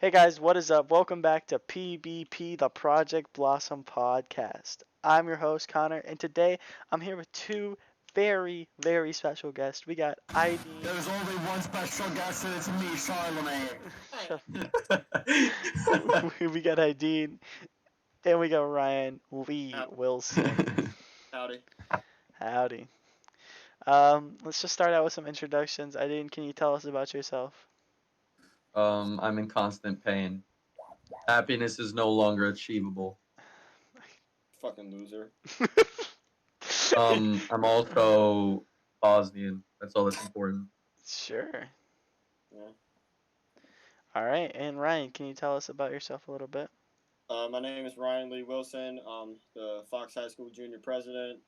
Hey guys, what is up? Welcome back to PBP, the Project Blossom podcast. I'm your host, Connor, and today I'm here with two very, very special guests. We got ID. There's only one special guest, and it's me, Charlemagne. We got ID, and we got Ryan Lee Wilson. Howdy. Howdy. Let's just start out with some introductions. ID, can you tell us about yourself? I'm in constant pain. Happiness is no longer achievable. Fucking loser. I'm also Bosnian. That's all that's important. Sure. Yeah. All right, and Ryan, can you tell us about yourself a little bit? My name is Ryan Lee Wilson. I'm the Fox High School junior president.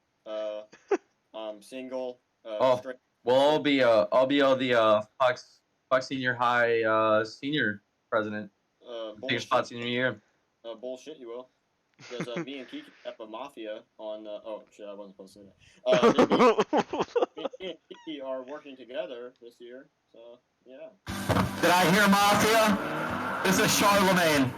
I'm single. Straight. Well, I'll be the Fox Senior High senior president. Take your spot senior year. Bullshit, you will. Because me and Kiki have a mafia on. Oh shit, I wasn't supposed to say that. Me and Kiki are working together this year, so yeah. Did I hear mafia? This is Charlemagne.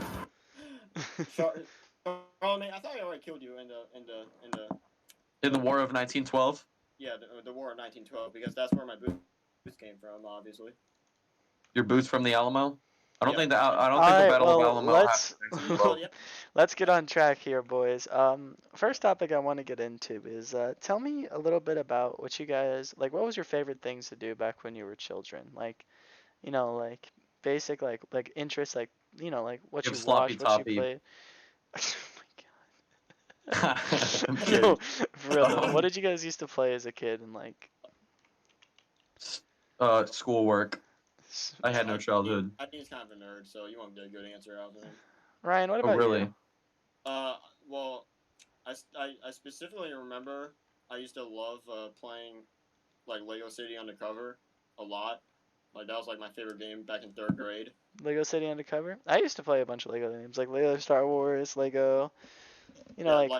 Charlemagne, I thought I already killed you in the War of 1912. Yeah, the War of 1912, because that's where my boots came from, obviously. Your boots from the Alamo? I don't think the Alright, Battle of Alamo happened. Let's get on track here, boys. First topic I want to get into is tell me a little bit about what you guys like. What was your favorite things to do back when you were children? Like, like basic like interests, like like what you watched, what you played. Oh my god. No, for real though. What did you guys used to play as a kid and like? Schoolwork. I had no childhood. I think he's kind of a nerd, so you won't get a good answer out of him. Ryan, what about you? Well, I specifically remember I used to love playing like Lego City Undercover a lot. Like that was like my favorite game back in 3rd grade. Lego City Undercover? I used to play a bunch of Lego games, like Lego Star Wars, Lego. A lot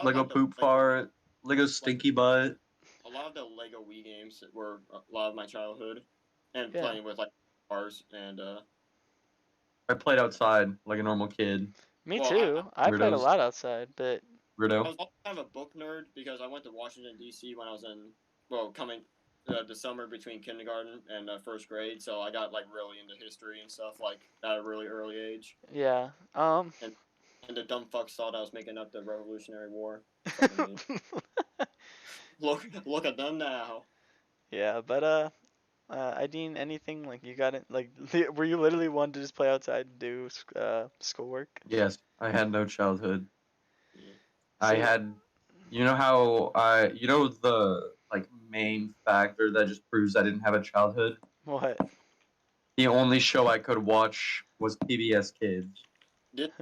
Lego Poop Fart, Lego Stinky Butt. A lot of the Lego Wii games were a lot of my childhood, and playing with like cars and. I played outside like a normal kid. Me too. I played a lot outside, but. Weirdo. I was also kind of a book nerd because I went to Washington D.C. when I was coming the summer between kindergarten and 1st grade, so I got like really into history and stuff like at a really early age. Yeah. And the dumb fucks thought I was making up the Revolutionary War. Look at them now. Yeah, but Ideen, anything like you got it? Like, were you literally one to just play outside and do schoolwork? Yes, I had no childhood. Yeah. I had, the like main factor that just proves I didn't have a childhood. What? The only show I could watch was PBS Kids. This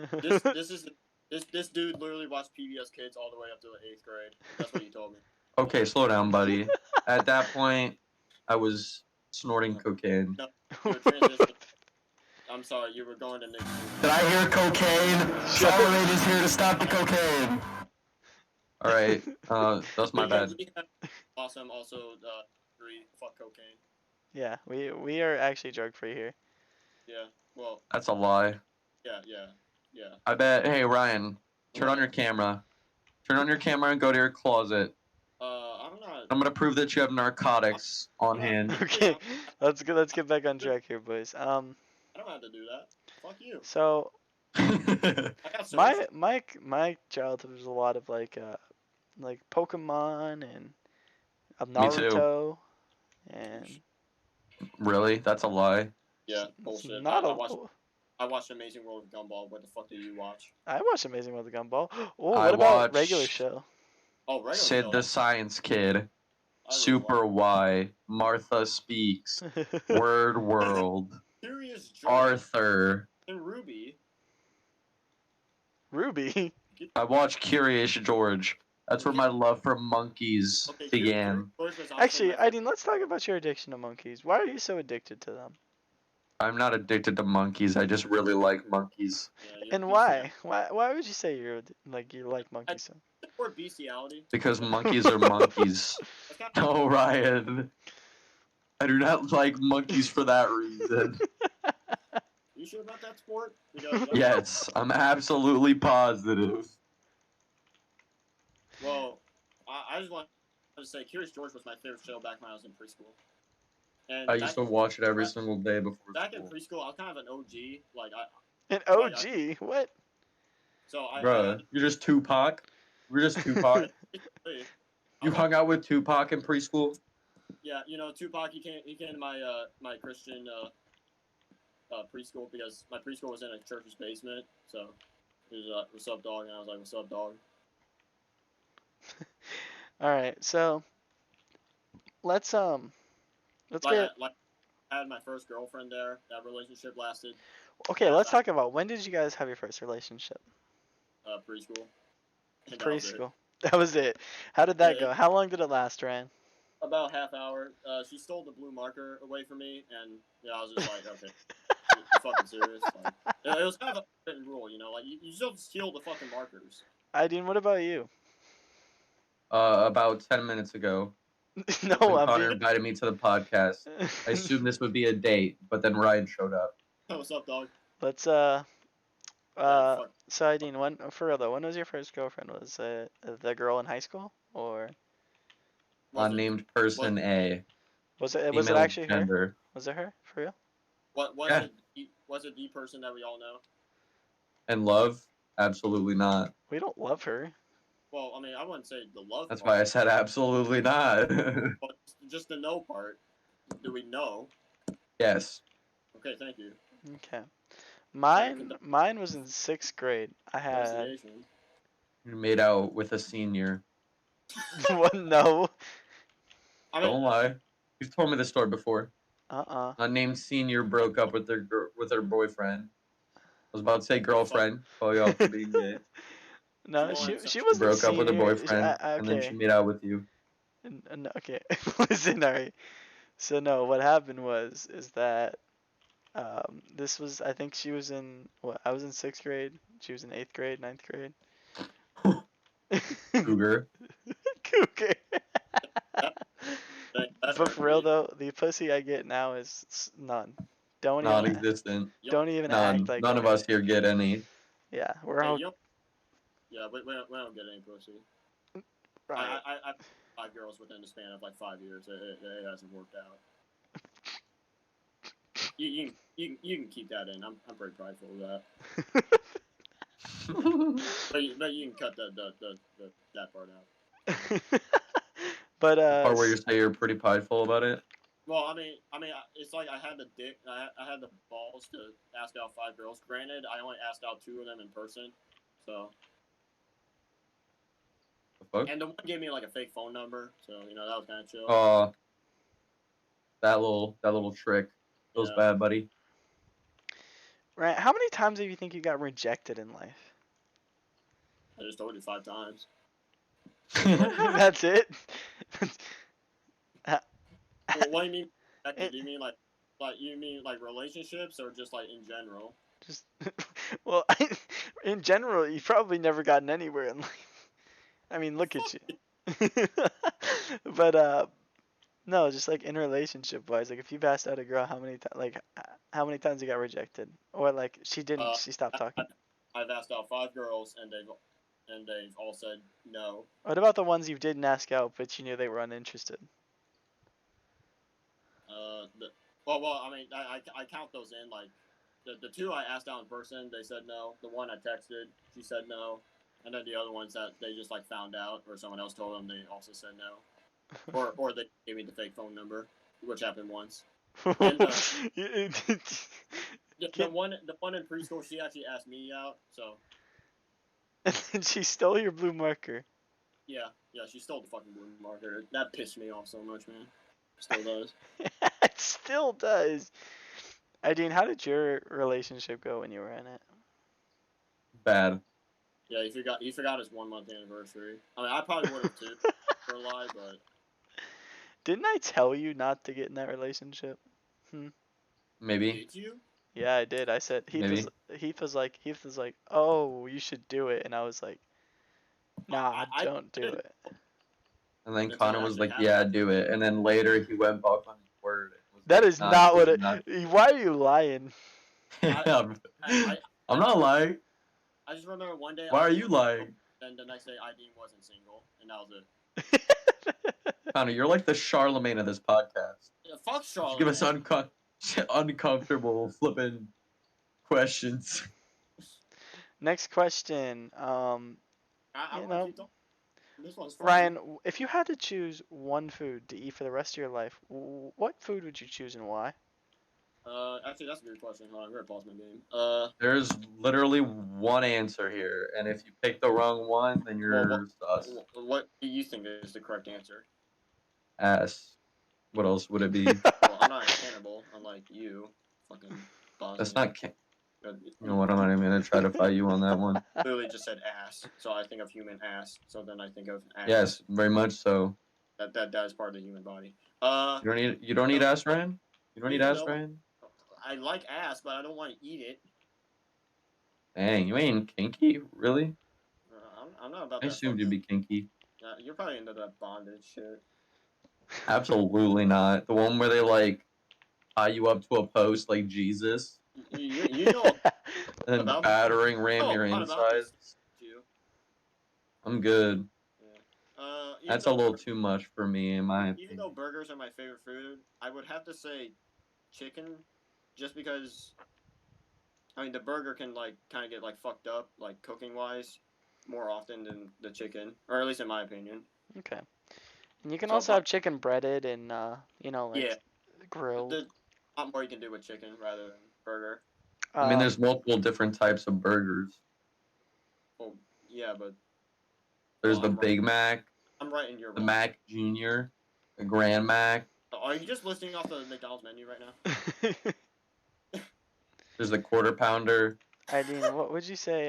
dude literally watched PBS Kids all the way up to the 8th grade. That's what he told me. Okay, slow down, buddy. At that point, I was snorting cocaine. No, I'm sorry, you were going to Nick's. Did I hear cocaine? Charlemagne is here to stop the cocaine. All right, that's my bad. Awesome. Also, fuck cocaine. Yeah, we are actually drug free here. Yeah. Well. That's a lie. Yeah. I bet. Hey, Ryan, turn on your camera. Turn on your camera and go to your closet. I'm not. I'm gonna prove that you have narcotics on hand. Okay, let's get back on track here, boys. I don't have to do that. Fuck you. So, my childhood was a lot of like Pokemon and Naruto. And really, that's a lie. Yeah, bullshit. Not I watched Amazing World of Gumball. What the fuck did you watch? I watched Amazing World of Gumball. Oh, what about regular show? Oh, regular Sid show. the Science Kid. Super Y. Martha Speaks. Word World. Curious George. Arthur. And Ruby. Ruby? I watched Curious George. That's where my love for monkeys began. Actually, Aiden, let's talk about your addiction to monkeys. Why are you so addicted to them? I'm not addicted to monkeys. I just really like monkeys. Yeah, and why? Why would you say you like monkeys? Or bestiality. Because monkeys are monkeys. No, Ryan. I do not like monkeys for that reason. sure about that sport? Because Yes, I'm absolutely positive. Well, I just want to say, Curious George was my favorite show back when I was in preschool. And I used to watch it every back, single day before back in school. preschool, I was kind of an OG. An OG? What? So I had Bruh, you're just Tupac. We're just Tupac. You hung out with Tupac in preschool? Yeah, Tupac. He came to my Christian preschool because my preschool was in a church's basement. So he was "What's up, dog?" and I was like, "What's up, dog?" All right, so let's Like get I had my first girlfriend there. That relationship lasted okay. Let's talk about when did you guys have your first relationship? preschool, and that was it. Preschool. That was it. How did that go? How long did it last, Ryan? About half hour. She stole the blue marker away from me, and I was just like, okay, you fucking serious? Like, it was kind of a written rule, like you still steal the fucking markers. Ideen, what about you? About 10 minutes ago, No, when I Connor mean. invited me to the podcast. I assumed this would be a date, but then Ryan showed up. What's up, dog? Let's so Ideen, when for real though, when was your first girlfriend? Was it the girl in high school or Unnamed person A. was it Female actually gender. her? Was it her for real? What was Yeah. it? Was it the person that we all know? And love? Absolutely not. We don't love her. Well, I mean, I wouldn't say the love. That's part, why I said absolutely not. but just the know part. Do we know? Yes. Okay, thank you. Okay. Mine was in 6th grade. I had You made out with a senior. what? No. Don't lie. You've told me this story before. Unnamed senior broke up with her boyfriend. I was about to say girlfriend. Call you out for being gay. No, she wasn't broke up with her senior. boyfriend, Okay. and then she made out with you. Okay. Listen, alright. So no, what happened is that this was I think she was in what I was in 6th grade. She was in 8th grade, 9th grade. Cougar. Cougar. But for real though, the pussy I get now is none. Don't Non-existent. Don't even None. act like None of us here get any. Yeah, we're all. Yeah, we don't get any pussy. Right. I 5 girls within the span of like 5 years. It hasn't worked out. You can keep that in. I'm pretty prideful of that. but you can cut that part out. But the part where you say you're pretty prideful about it. Well, I mean, it's like I had the dick, I had the balls to ask out 5 girls. Granted, I only asked out 2 of them in person, so. The fuck? And the one gave me like a fake phone number, so that was kind of chill. Oh, that little trick. Feels bad, buddy. Right. How many times do you think you got rejected in life? I just told you 5 times. That's it. Well, what do you mean? Do you mean like relationships or just like in general? Just well, in general, you've probably never gotten anywhere in life. I mean, look at you. But no, just like in relationship wise, like if you've asked out a girl, how many times you got rejected, or like she didn't, she stopped talking. I've asked out 5 girls and they've all said no. What about the ones you didn't ask out, but you knew they were uninterested? Well, I mean, I count those in. Like, the 2 I asked out in person, they said no. The one I texted, she said no. And then the other ones that they just, like, found out, or someone else told them, they also said no. Or they gave me the fake phone number, which happened once. And, the one in preschool, she actually asked me out, so. And she stole your blue marker. Yeah, she stole the fucking blue marker. That pissed me off so much, man. Still does. It still does. Ideen, how did your relationship go when you were in it? Bad. Yeah, he forgot his 1-month anniversary. I mean, I probably would have too, for a lie, but. Didn't I tell you not to get in that relationship? Maybe. Did you? Yeah, I did. I said Heath was like, oh, you should do it, and I was like, nah, don't do it. And then Connor was like, yeah, do it. And then later he went back on his word. That is not what it. Why are you lying? I'm not lying. I just remember one day. Why are you lying? Then the next day, Dean wasn't single, and that was it. Connor, you're like the Charlemagne of this podcast. Yeah, fuck Charlemagne. Give us uncomfortable flipping questions. Next question. This one's fun. Ryan, if you had to choose one food to eat for the rest of your life, what food would you choose and why? Actually, that's a good question. Hold on, I'm gonna pause my game. There's literally one answer here, and if you pick the wrong one, then you're sus. What do you think is the correct answer? Ass. What else would it be? Well, I'm not a cannibal, unlike you, fucking boss. That's not You know what? I'm not even gonna try to fight you on that one. Literally just said ass, so I think of human ass. So then I think of ass. Yes, very much so. That is part of the human body. You don't need ass, Ryan. You don't need ass, Ryan. I like ass, but I don't want to eat it. Dang, you ain't kinky, really? I'm not about I that. assumed you'd be kinky. You're probably into that bondage shit. Absolutely not. The one where they like tie you up to a post like Jesus. You know. And then battering ram your insides. I'm good. Yeah. That's a little too much for me, in my opinion. Even though burgers are my favorite food, I would have to say chicken, just because. I mean, the burger can kind of get fucked up, cooking wise, more often than the chicken, or at least in my opinion. Okay. And you can also have chicken breaded and grilled. There's a lot more you can do with chicken rather than burger. I mean, there's multiple different types of burgers. Oh yeah, but there's the Big Mac. I'm right, and you're the Mac Junior, the Grand Mac. Are you just listing off the McDonald's menu right now? There's the Quarter Pounder. Dean, what would you say?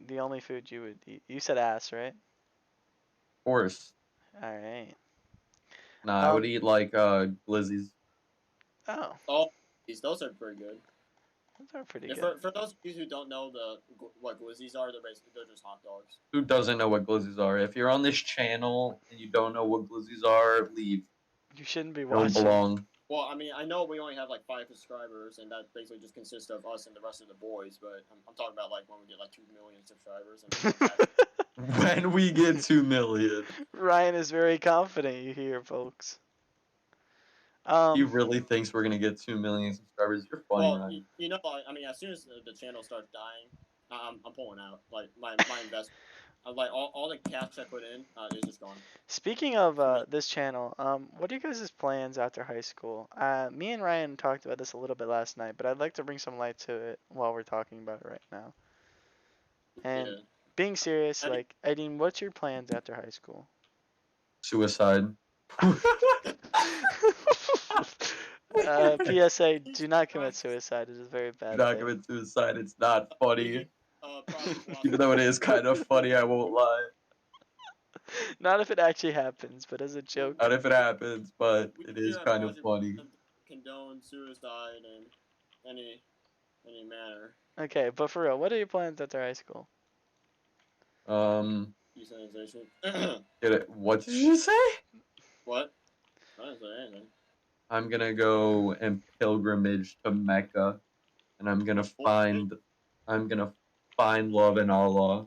The only food you would eat? You said ass, right? Of course. All right. Nah, I would eat glizzies. Oh, those are pretty good. Those are pretty good. For those of you who don't know what glizzies are, they're just hot dogs. Who doesn't know what glizzies are? If you're on this channel and you don't know what glizzies are, leave. You shouldn't be watching. Don't belong. Well, I mean, I know we only have 5 subscribers, and that basically just consists of us and the rest of the boys. But I'm talking about when we get 2 million subscribers. And when we get 2 million. Ryan is very confident. You hear, folks. He really thinks we're gonna get 2 million subscribers. You're funny, Ryan. You know, I mean, as soon as the channel starts dying, I'm pulling out. My investment. All the cash I put in is just gone. Speaking of this channel, what are you guys' plans after high school? Me and Ryan talked about this a little bit last night, but I'd like to bring some light to it while we're talking about it right now. And being serious, Aideen, what's your plans after high school? Suicide. PSA, do not commit suicide. It is very bad. Do not commit suicide. It's not funny. Even though it is kind of funny, I won't lie. Not if it actually happens, but as a joke. Not if it happens, but it is kind of funny. Condone suicide in any manner. Okay, but for real, what are your plans after high school? Euthanization. What did you say? What? I didn't say anything. I'm gonna go and pilgrimage to Mecca, and I'm gonna find love in Allah.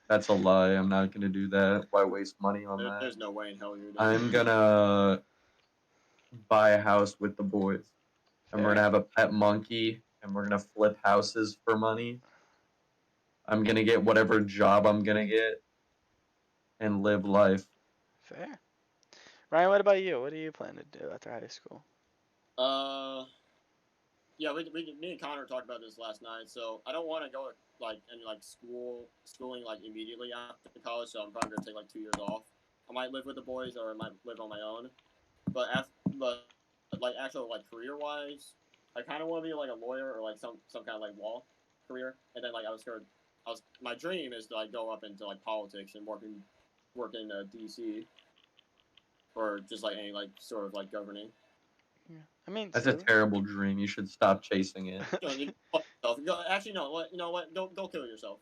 That's a lie. I'm not gonna do that. Why waste money on that? There's no way in hell you're doing I'm gonna buy a house with the boys, and we're gonna have a pet monkey, and we're gonna flip houses for money. I'm gonna get whatever job I'm gonna get, and live life. Fair. Ryan, what about you? What do you plan to do after high school? Yeah, me and Connor talked about this last night. So I don't want to go schooling immediately after college. So I'm probably gonna take 2 years off. I might live with the boys, or I might live on my own. But actual career wise, I kind of want to be a lawyer or some kind of law career. And then my dream is to go up into politics and work in DC. Or just any sort of governing. Yeah, I mean that's a terrible dream. You should stop chasing it. Actually, no. You know what? Go kill yourself.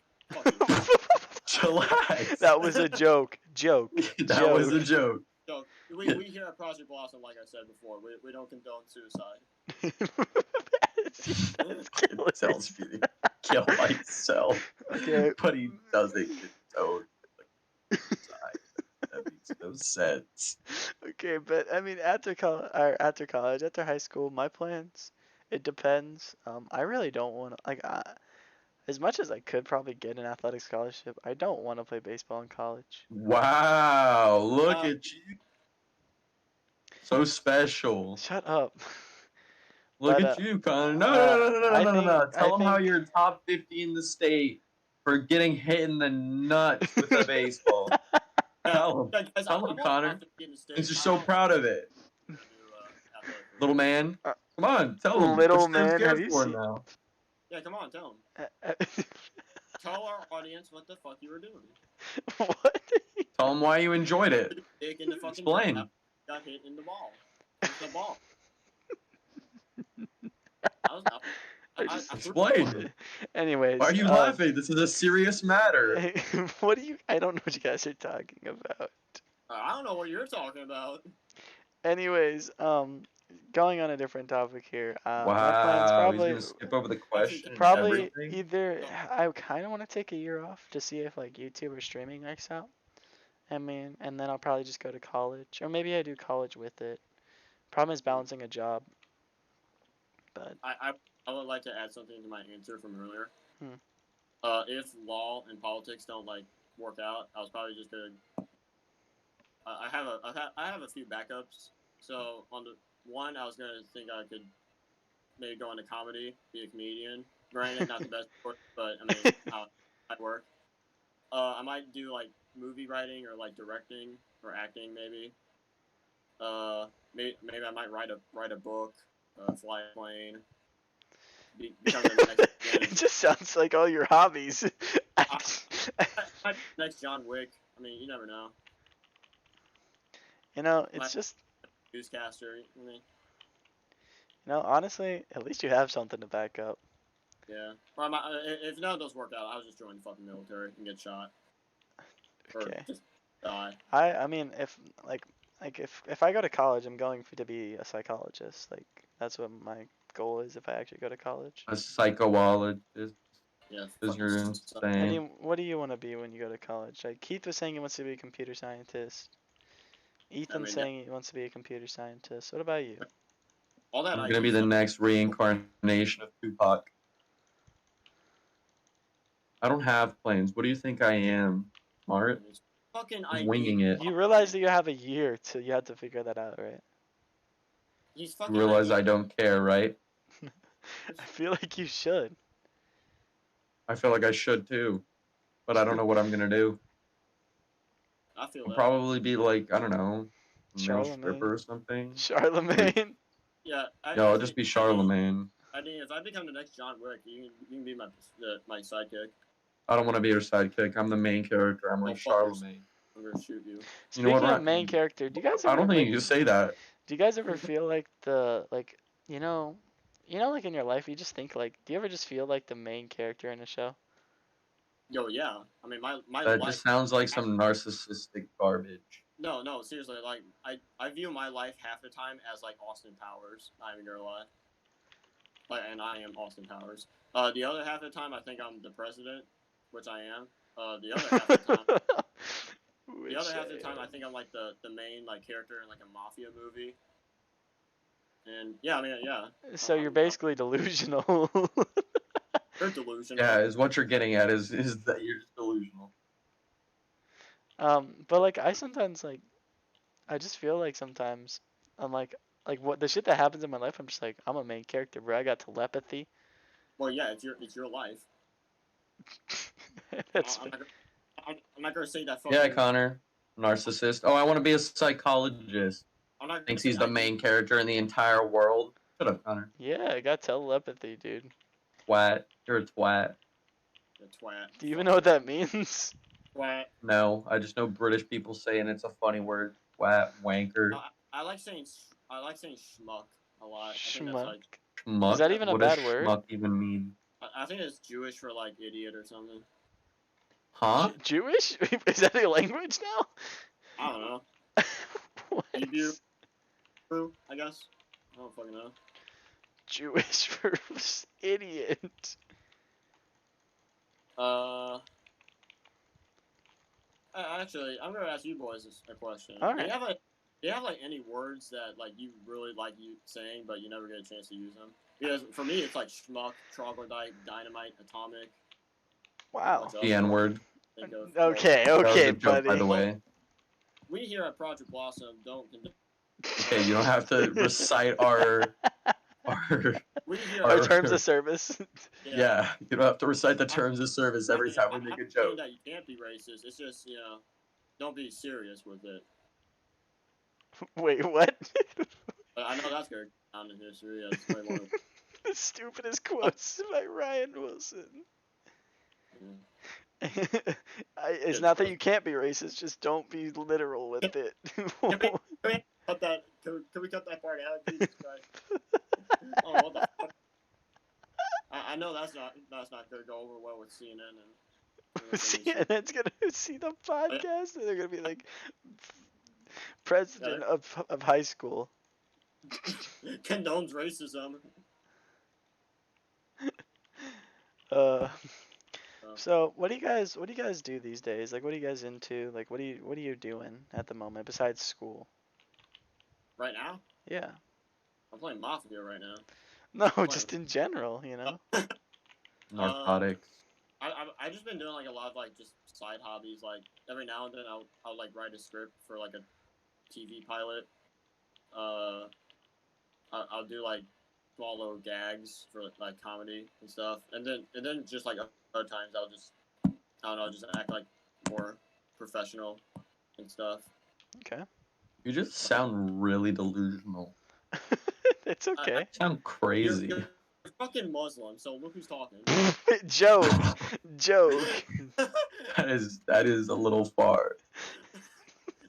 Chillax. That was a joke. That was a joke. So we here at Project Blossom, like I said before, we don't condone suicide. That's It tells me to kill myself. Okay. But he doesn't condone suicide. That makes no sense. Okay, but I mean, after college, after high school, my plans, it depends. I really don't want to, as much as I could probably get an athletic scholarship, I don't want to play baseball in college. Wow, look Uh, at you. So special. Shut up. Look But at you, Connor. No, no, no, no, no, no, I no, no, think no. I Tell him how think you're top 50 in the state for getting hit in the nuts with a baseball. yeah, Tell him. yeah, guys, Tell I'm him, on Connor. top 50 in the Since state. you're I so also proud of it. gonna do athletic Little career. man. uh, Come on, tell him. little We're man, have scared you for him seen? now. Yeah, come on, tell him. uh, Tell our audience what the fuck you were doing. what? Tell him why you enjoyed it. Dick in the fucking Explain. dugout, got hit in the ball. With the ball. I was, I I just. threw Explain. Why are Anyways, you laughing? This is a serious matter. what do you? I don't know what you guys are talking about. I don't know what you're talking about. Anyways, going on a different topic here. My plans Wow, he's probably gonna skip over the Actually, question and probably everything. either no, I kind of want to take a year off to see if like YouTube or streaming works out. I mean, and then I'll probably just go to college, or maybe I do college with it. Problem is balancing a job, but I would like to add something to my answer from earlier. Hmm. If law and politics don't like work out, I was probably just gonna. I have a few backups. So on the one, I was gonna think I could maybe go into comedy, be a comedian. Granted, not the best, but I mean, I'd work. I might do like movie writing or like directing or acting maybe. Maybe I might write a book, fly a plane, become the next it just sounds like all your hobbies. I, next John Wick. I mean, you never know. It's Might just, newscaster. I mean, honestly, at least you have something to back up. yeah. Or if none of those work out, I'll just join the fucking military and get shot or Okay. just die. I mean, if I go to college, I'm going to be a psychologist. Like that's what my goal is if I actually go to college. A psychologist, Yeah, because fucking. you're Eddie, insane. what do you want to be when you go to college? Like Keith was saying he wants to be a computer scientist. I Ethan's mean, yeah. saying he wants to be a computer scientist. What about you? All that I'm IT gonna be the stuff. next reincarnation of Tupac. I don't have planes. What do you think I am? Smart? It's fucking I'm IT. winging it. You realize that you have a year till you have to figure that out, right? He's You fucking realize IT. I don't care, right? I feel like you should. I feel like I should too, but I don't know what I'm gonna do. I feel I'll that. probably be like, I don't know, a male Charlemagne. stripper or something. Charlemagne. Yeah, No, I'll actually, just be Charlemagne. I mean, if I become the next John Wick, you can be my sidekick. I don't want to be your sidekick. I'm the main character. I'm Oh like fuck yours. Charlemagne. I'm gonna shoot you. You know what, Speaking of Ryan? main character, do you guys I ever don't think like? you can say that. Do you guys ever feel like you know, like in your life, you just think like, do you ever just feel like the main character in a show? Yo, yeah. I mean, my That life. just sounds like some narcissistic garbage. No, seriously. Like, I view my life half the time as like Austin Powers. Not even gonna lie. Like, and I am Austin Powers. The other half of the time, I think I'm the president, which I am. The other half of the time, I think I'm like the main like character in like a mafia movie. And yeah, I mean, yeah. So you're basically delusional. You're delusional. Yeah, is what you're getting at is that you're just delusional. But like I sometimes like I just feel like sometimes I'm like what the shit that happens in my life. I'm just like I'm a main character, bro. I got telepathy. Well, yeah, it's your life. That's I'm not gonna say that. Yeah, Connor, narcissist. Oh, I want to be a psychologist. I'm not gonna Thinks say he's the main character in the entire world. Shut up, Connor. yeah. I got telepathy, dude. Twat. You're a twat. The twat. Do you even know what that means? Twat. No, I just know British people say, and it's a funny word. Twat, wanker, I like saying schmuck a lot. I think that's Schmuck. like schmuck. Is that even a What does bad word? schmuck even mean? I think it's Jewish for like idiot or something. Huh? Jewish? Is that a language now? I don't know. What? Hebrew, I guess. I don't fucking know. Jewish for idiot. Actually, I'm gonna ask you boys a question. All Do you right. have any words that like you really like you saying, but you never get a chance to use them? Because for me, it's like schmuck, troglodyte, dynamite, atomic, a Wow. bunch of The other N words word. I think of. Well, Okay, That was okay, a joke, by buddy. the way. we here at Project Blossom don't condone. Okay, you don't have to recite our We here Our at terms of our service. yeah. You don't have to recite the I'm, terms of service I every mean, time we I'm make not a saying joke. that you can't be racist. It's just don't be serious with it. Wait, what? But I know that's gonna count in history as somebody want The stupidest quotes by Ryan Wilson. It's not that to. you can't be racist, just don't be literal with it. Can we cut that? Can we cut that part out? Jesus Christ! Oh, what the fuck? I know that's not gonna go over well with CNN and MSNBC. CNN's gonna see the But podcast and they're gonna be like, yeah, president of high school. condones racism. Uh, Uh, so what do you guys do these days? Like, what are you guys into? Like, what are you doing at the moment besides school? right now, Yeah. I'm playing Mafia right now. No, Playing. just in general, you know. Narcotics. I just been doing like a lot of like just side hobbies. Like every now and then I'll like write a script for like a TV pilot. I'll do like small little gags for like comedy and stuff, and then just like other times I'll just I don't know, just act like more professional and stuff. Okay. You just sound really delusional. It's okay. You sound crazy. You're fucking Muslim, so look who's talking. Joke. Joke. That is a little far.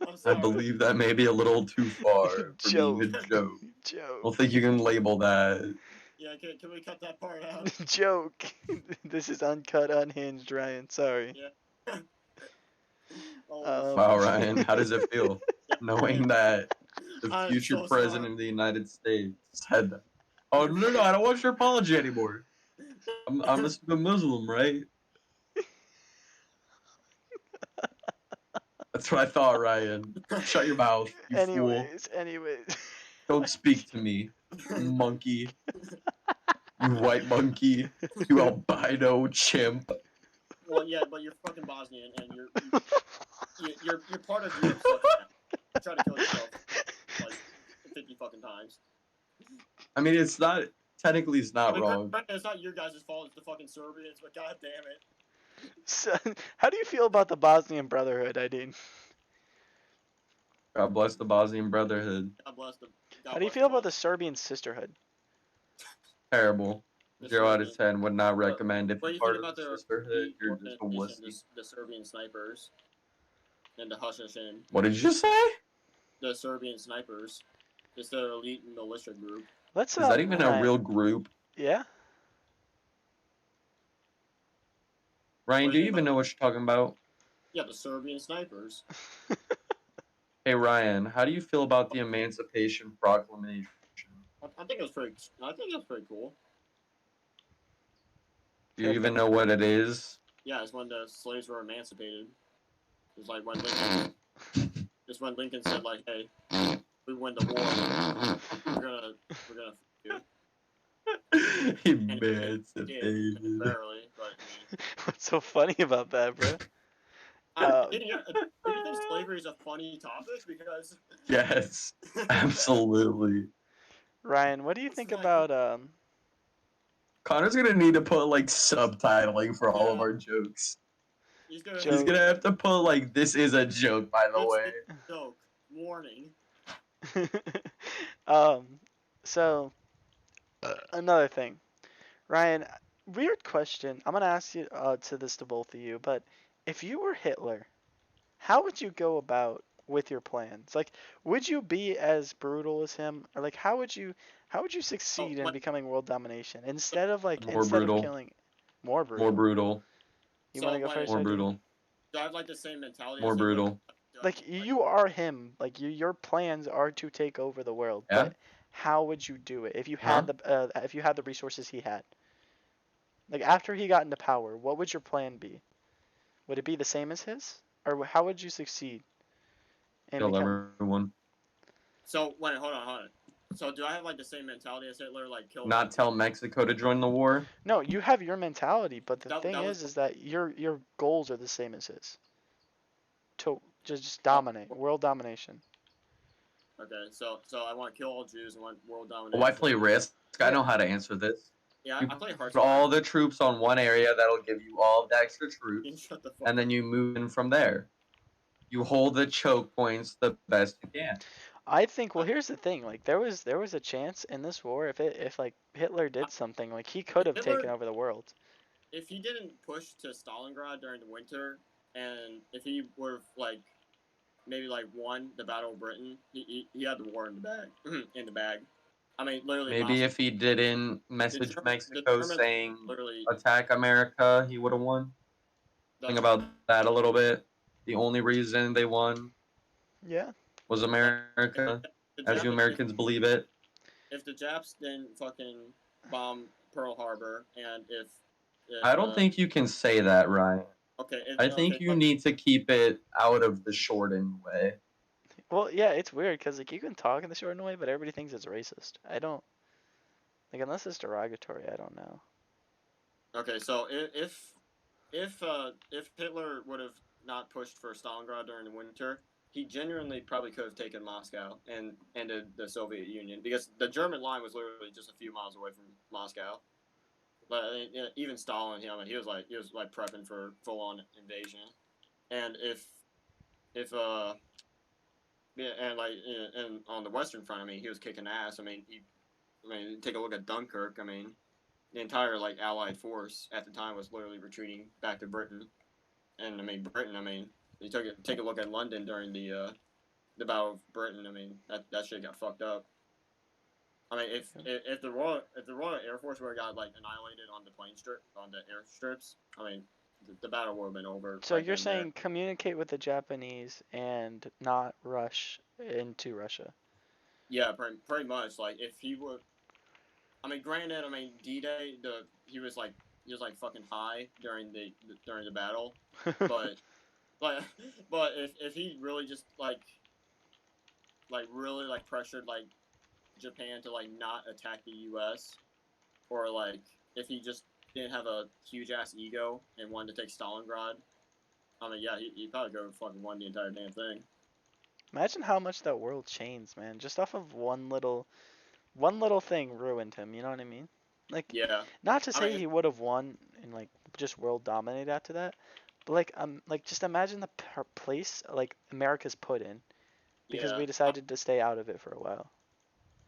I'm I sorry. believe that may be a little too far for being a Joke. joke. I Joke. don't think you can label that. Yeah, can we cut that part out? Joke. This is uncut, unhinged, Ryan. Sorry. Yeah. Wow, Ryan, how does it feel knowing that the I'm future so president sorry. of the United States said that? Oh no, I don't want your apology anymore. I'm a Muslim, right? That's what I thought, Ryan. Shut your mouth, you fool. Anyways. Don't speak to me, monkey. You white monkey. You albino chimp. Well, yeah, but you're fucking Bosnian, and you're part of Europe. So you try to kill yourself like 50 fucking times. I mean, it's not technically it's not wrong. It's not your guys' fault. It's the fucking Serbians. But god damn it. So, how do you feel about the Bosnian Brotherhood, Aideen? God bless the Bosnian Brotherhood. God bless them. How do you feel about the Serbian Sisterhood? Terrible. The 0 out of Serbian- 10. Would not recommend. If What do you're you part think of about the their sisterhood, you're just a organization, wussy. the Serbian snipers, and the Hashashin? What did you say? The Serbian snipers. It's the elite militia group. Let's Is that even a Ryan, real group? Yeah. Ryan, What do do you you even think know what you're talking about? Yeah, the Serbian snipers. Hey Ryan, how do you feel about the Emancipation Proclamation? I think it was pretty. I think it was pretty cool. Do you even know what it is? Yeah, it's when the slaves were emancipated. It's like when Lincoln. It's when Lincoln said like, "Hey, we win the war. We're gonna you." Emancipated. Barely, but I mean, What's so funny about that, bro? do you think slavery is a funny topic? Because Yes, absolutely. Ryan, what do you think like- about Connor's gonna need to put like subtitling for all of Yeah. our jokes. he's gonna Joke. He's gonna have to put like this is a joke, by the way. joke warning. So another thing, Ryan, weird question. I'm gonna ask you to both of you, but if you were Hitler, how would you go about with your plans? Like, would you be as brutal as him, or like how would you succeed in like- becoming world domination instead of More brutal. killing more brutal? More brutal. You So, want to go like- first? More Aideen? brutal. Do I have like the same mentality? More as him, brutal. Like you are him. Like your plans are to take over the world. Yeah. But how would you do it if you Huh? had the resources he had? Like after he got into power, what would your plan be? Would it be the same as his, or how would you succeed in Kill become? everyone. So wait, hold on. So do I have like the same mentality as Hitler, like kill Not tell Mexico to join the war. No, you have your mentality, but the thing that was is that your goals are the same as his. To just oh, dominate, world domination. okay. So I want to kill all Jews. I want world Why domination. play Risk? I Yeah, know how to answer this. Yeah, You I play put all Hearthstone. the troops on one area that'll give you all of the extra You can troops, shut the and fuck then up. you move in from there. You hold the choke points the best you can. I think. I, Well, here's the thing. Like there was a chance in this war if like Hitler I, did something, like he could have taken Hitler, over the world. if he didn't push to Stalingrad during the winter, and if he would have like maybe like won the Battle of Britain, he had the war in the bag. In the bag. I mean, literally, Maybe if he didn't message The Mexico Germans saying literally attack America, he would have won. Think the about that a little bit. The only reason they won Yeah. was like if America, the as you Japanese Americans believe it. if the Japs didn't fucking bomb Pearl Harbor, and if I don't think you can say that, Ryan. I okay, think you but need to keep it out of the shortened way. Well, yeah, it's weird because like you can talk in the short way, but everybody thinks it's racist. I don't like unless it's derogatory. I don't know. okay, so if Hitler would have not pushed for Stalingrad during the winter, he genuinely probably could have taken Moscow and ended the Soviet Union because the German line was literally just a few miles away from Moscow. But even Stalin, he was like prepping for full on invasion. And if yeah, and like and on the Western Front, I mean, he was kicking ass. I mean, take a look at Dunkirk. I mean, the entire like Allied force at the time was literally retreating back to Britain. And I mean, Britain. I mean, you take a look at London during the Battle of Britain. I mean, that shit got fucked up. I mean, if the Royal Air Force would have got like annihilated on the on the airstrips, I mean, the battle would have been over So right you're then and there. saying communicate with the Japanese and not rush into Russia. Yeah, pretty much. Like if he would, I mean, granted, I mean D-Day, he was like fucking high during the battle, but but but if he really just like really like pressured like Japan to like not attack the U.S. or like if he just didn't have a huge ass ego and wanted to take Stalingrad, I mean, yeah, he probably go fucking won the entire damn thing. Imagine how much that world changed, man. Just off of one little thing ruined him. You know what I mean? Like, Yeah, not to I say mean, he would have won and like just world dominated after that, but like just imagine the place like America's put in because yeah. we decided to stay out of it for a while.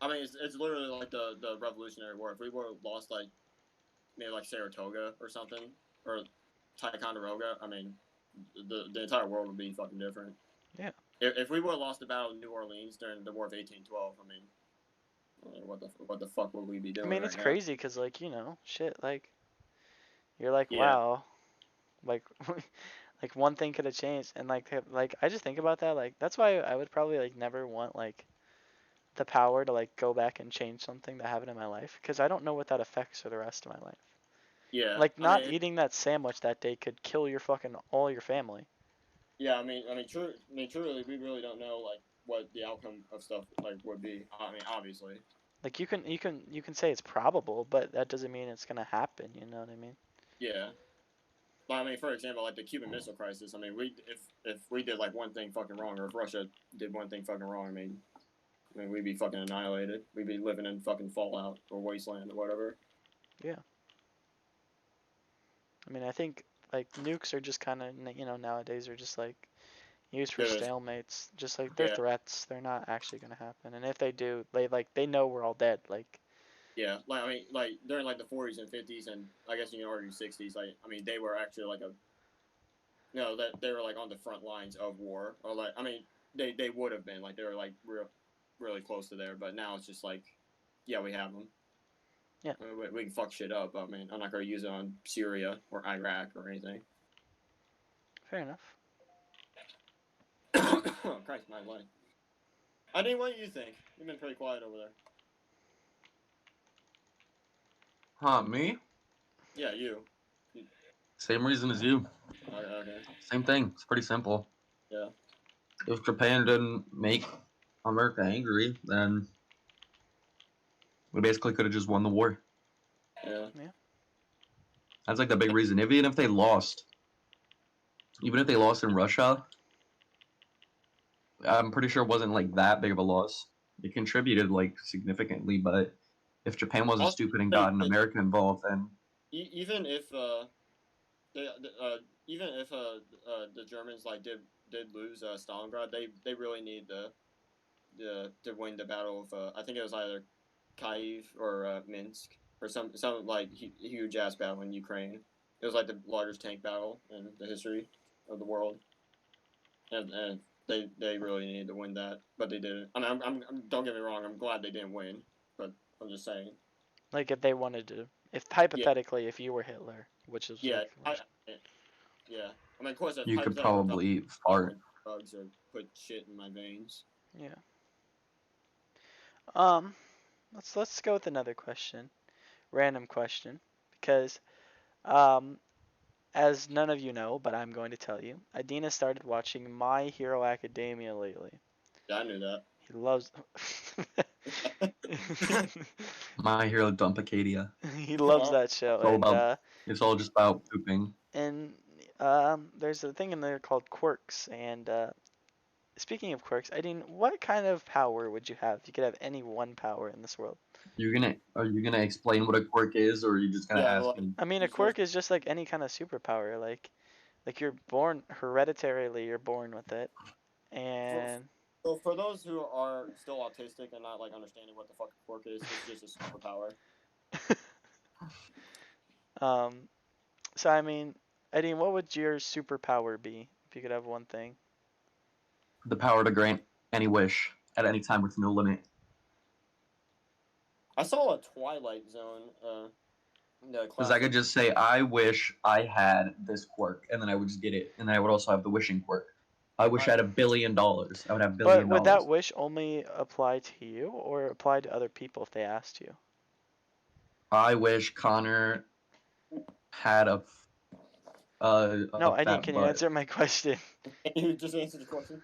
I mean, it's literally like the Revolutionary War. If we would have lost like maybe like Saratoga or something or Ticonderoga, I mean, the entire world would be fucking different. Yeah. If we would have lost the Battle of New Orleans during the War of 1812, I mean, what the fuck would we be I doing mean, it's right now? crazy because like shit, like you're like, Yeah, wow, like like one thing could have changed, and like I just think about that. Like that's why I would probably like never want like the power to like go back and change something that happened in my life because I don't know what that affects for the rest of my life. yeah. Like not eating that sandwich that day could kill your fucking all your family. Yeah. Truly, we really don't know like what the outcome of stuff like would be. I mean, obviously. Like you can say it's probable, but that doesn't mean it's gonna happen. You know what I mean? Yeah. But I mean, for example, like the Cuban Missile Crisis. I mean, we if we did like one thing fucking wrong, or if Russia did one thing fucking wrong, I mean, we'd be fucking annihilated. We'd be living in fucking Fallout or Wasteland or whatever. Yeah. I mean, I think like nukes are just kind of nowadays are just like used for There's, stalemates. Just like they're yeah, threats. They're not actually gonna happen. And if they do, they know we're all dead. Like yeah. Like I mean, like during like the 40s and 50s, and I guess you can argue 60s. Like I mean, they were actually like a no that they were like on the front lines of war, or like I mean, they would have been like they were like really close to there. But now it's just like, yeah, we have them. yeah, I mean, we can fuck shit up. I mean, I'm not gonna use it on Syria or Iraq or anything. fair enough. Oh, Christ, my life. I think what you think. You've been pretty quiet over there. Huh, me? Yeah, you. Same reason as you. Okay. Same thing. It's pretty simple. Yeah. If Japan didn't make America angry, then we basically could have just won the war. Yeah. Yeah. That's like the big reason. Even if they lost, even if they lost in Russia, I'm pretty sure it wasn't like that big of a loss. It contributed like significantly, but if Japan wasn't Also, stupid and got an they, American involved, then even if they even if the Germans like did lose Stalingrad, they really need to win the battle of I think it was either Kyiv or Minsk or some like huge ass battle in Ukraine. It was like the largest tank battle in the history of the world, and they really needed to win that, but they didn't. I mean, don't get me wrong, I'm glad they didn't win, but I'm just saying. Like if they wanted to, if Yeah, hypothetically, if you were Hitler, which is yeah, like Russia. yeah. I mean, of course, if you could hypothetically, probably I fart. would drugs or put shit in my veins. Yeah. Um, let's go with another question, random question, because um, as none of you know, but I'm going to tell you, Adina started watching My Hero Academia lately. Yeah, I knew that. He loves. My Hero Dumpacadia. He loves that show, It's all and about. It's all just about pooping. and there's a thing in there called Quirks, and speaking of quirks, I mean, what kind of power would you have if you could have any one power in this world? Are you gonna explain what a quirk is, or are you just gonna Yeah, ask like me? I mean, a you first. quirk is just like any kind of superpower. Like you're born hereditarily, you're born with it, For, and so for those who are still autistic and not like understanding what the fuck a quirk is, it's just a superpower. um. So I mean, Eddie, what would your superpower be if you could have one thing? The power to grant any wish at any time with no limit. I saw a Twilight Zone the Because I classic. could just say, I wish I had this quirk, and then I would just get it. And then I would also have the wishing quirk. I wish I I had $1 billion. I would have But billion would that dollars. wish only apply to you, or apply to other people if they asked you? I wish Connor had No, a Eddie, fat can you butt. answer my question? you just answered the question.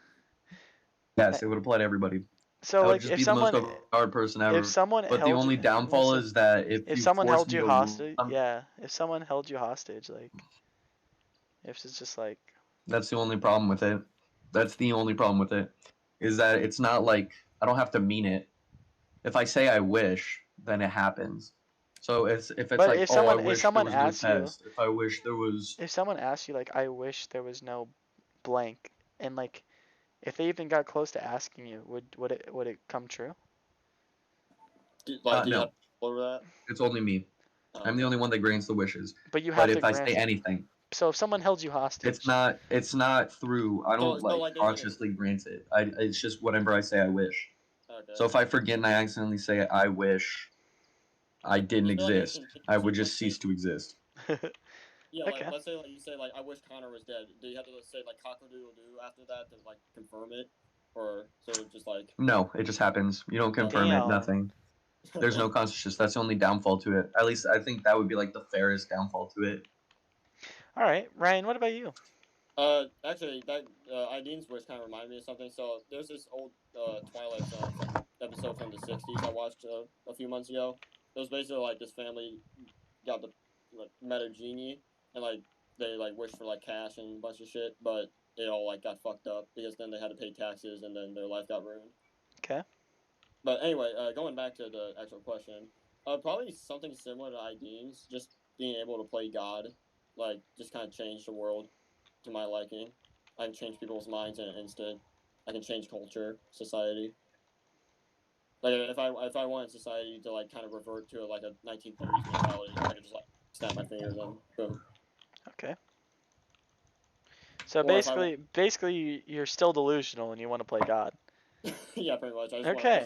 Uh, Yes, it would apply to everybody. So I would like, just be the most overpowered person if ever. someone But the held you, only downfall listen, is that if if you someone force held me you to, hostage, yeah, if someone held you hostage, like, if it's just like, that's the only problem with it. That's the only problem with it. Is that it's not like I don't have to mean it. If I say I wish, then it happens. So if it's but like, if oh, I if wish there someone was no asks you, test. If I wish there was, if someone asks you like, I wish there was no blank, and like, if they even got close to asking you, would it come true? Like, do you have no, over that? it's only me. Oh, I'm the okay. only one that grants the wishes. But you But have to if I say grant it. anything, So if someone held you it's hostage, not. It's not through. I don't So like like, there's like consciously grant it. It's just whenever I say I wish. okay. So if I forget and I accidentally say I wish I didn't Is there like a exist, I would contingency plan? just cease to exist. Yeah, like okay. let's say like you say like I wish Connor was dead. Do you have to say like cock a doodle doo after that to like confirm it, or so it's just like No, it just happens. You don't confirm it. Damn. Nothing. There's no consciousness. That's the only downfall to it. At least I think that would be like the fairest downfall to it. All right, Ryan. What about you? Actually, that Idine's wish kind of reminded me of something. So there's this old Twilight Zone episode from the '60s I watched a few months ago. It was basically like this family got the like met a genie and like they like wished for like cash and a bunch of shit, but it all like got fucked up because then they had to pay taxes and then their life got ruined. Okay. But anyway, going back to the actual question, probably something similar to Idine's, just being able to play God, like just kind of change the world to my liking. I can change people's minds in an instant. I can change culture, society. Like if I wanted society to like kind of revert to like a 1930s mentality, I could just like snap my fingers and boom. Okay. So Or if I want, basically, you're still delusional and you want to play God. yeah, pretty much. Okay.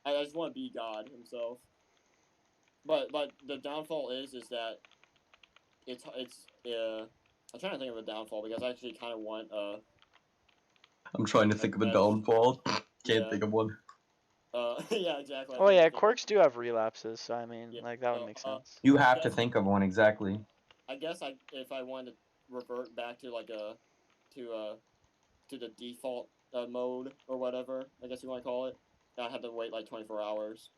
I just want to be God himself. But the downfall is that it's I'm trying to think of a downfall because I actually kind of want I'm trying to a think of a death. downfall. Can't Yeah, think of one. Yeah, exactly. I Oh think yeah, you think. quirks do have relapses, so I mean, Yeah. like that would So make sense. You I have to guess think of one exactly. I guess if I wanted to revert back to like a to to the default mode or whatever, I guess you want to call it, I had to wait like 24 hours.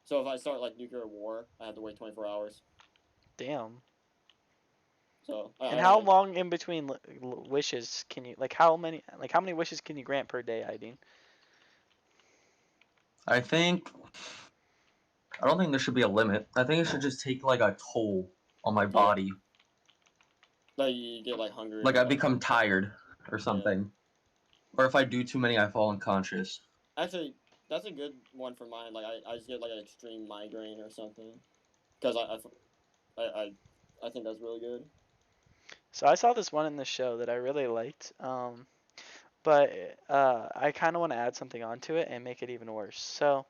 So if I start like nuclear war, I have to wait 24 hours. Damn. So And I don't how know. long in between wishes can you how many wishes can you grant per day, Ideen? I think I don't think there should be a limit. I think it should just take like a toll on my Yeah, body. like you get like hungry Like and I like become tired or yeah. something. Or if I do too many I fall unconscious. Actually, that's a good one for mine. Like I just get like an extreme migraine or something because I think that's really good. So I saw this one in the show that I really liked. But I kind of want to add something onto it and make it even worse. So,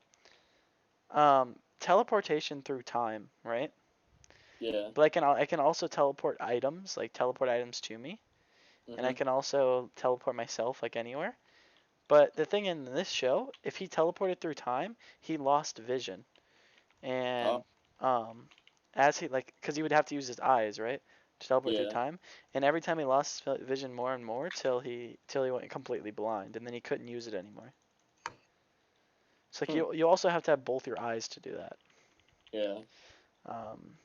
teleportation through time, right? Yeah. But I can also teleport items, like teleport items to me, and I Mhm. can also teleport myself like anywhere. But the thing in this show, if he teleported through time, he lost vision, Oh and um, as he like, because he would have to use his eyes, right, to teleport through yeah. time, and every time he lost vision more and more till he went completely blind, and then he couldn't use it anymore. It's like Hmm. you also have to have both your eyes to do that. Yeah. Um,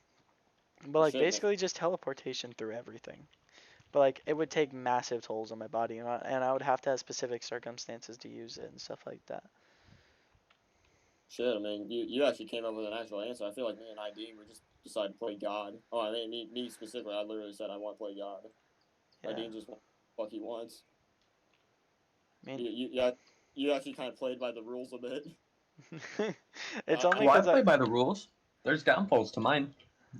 but Well, like shit, man. basically just teleportation through everything. But like it would take massive tolls on my body, and I would have to have specific circumstances to use it and stuff like that. Shit, I mean, you actually came up with an actual answer. I feel like me and ID were just decided to play God. Oh, I mean, me specifically, I literally said I want to play God. Yeah, ID just fuck he wants. I mean, Yeah, you actually kind of played by the rules a bit. it's I only Well, I because play by the rules. There's downfalls to mine.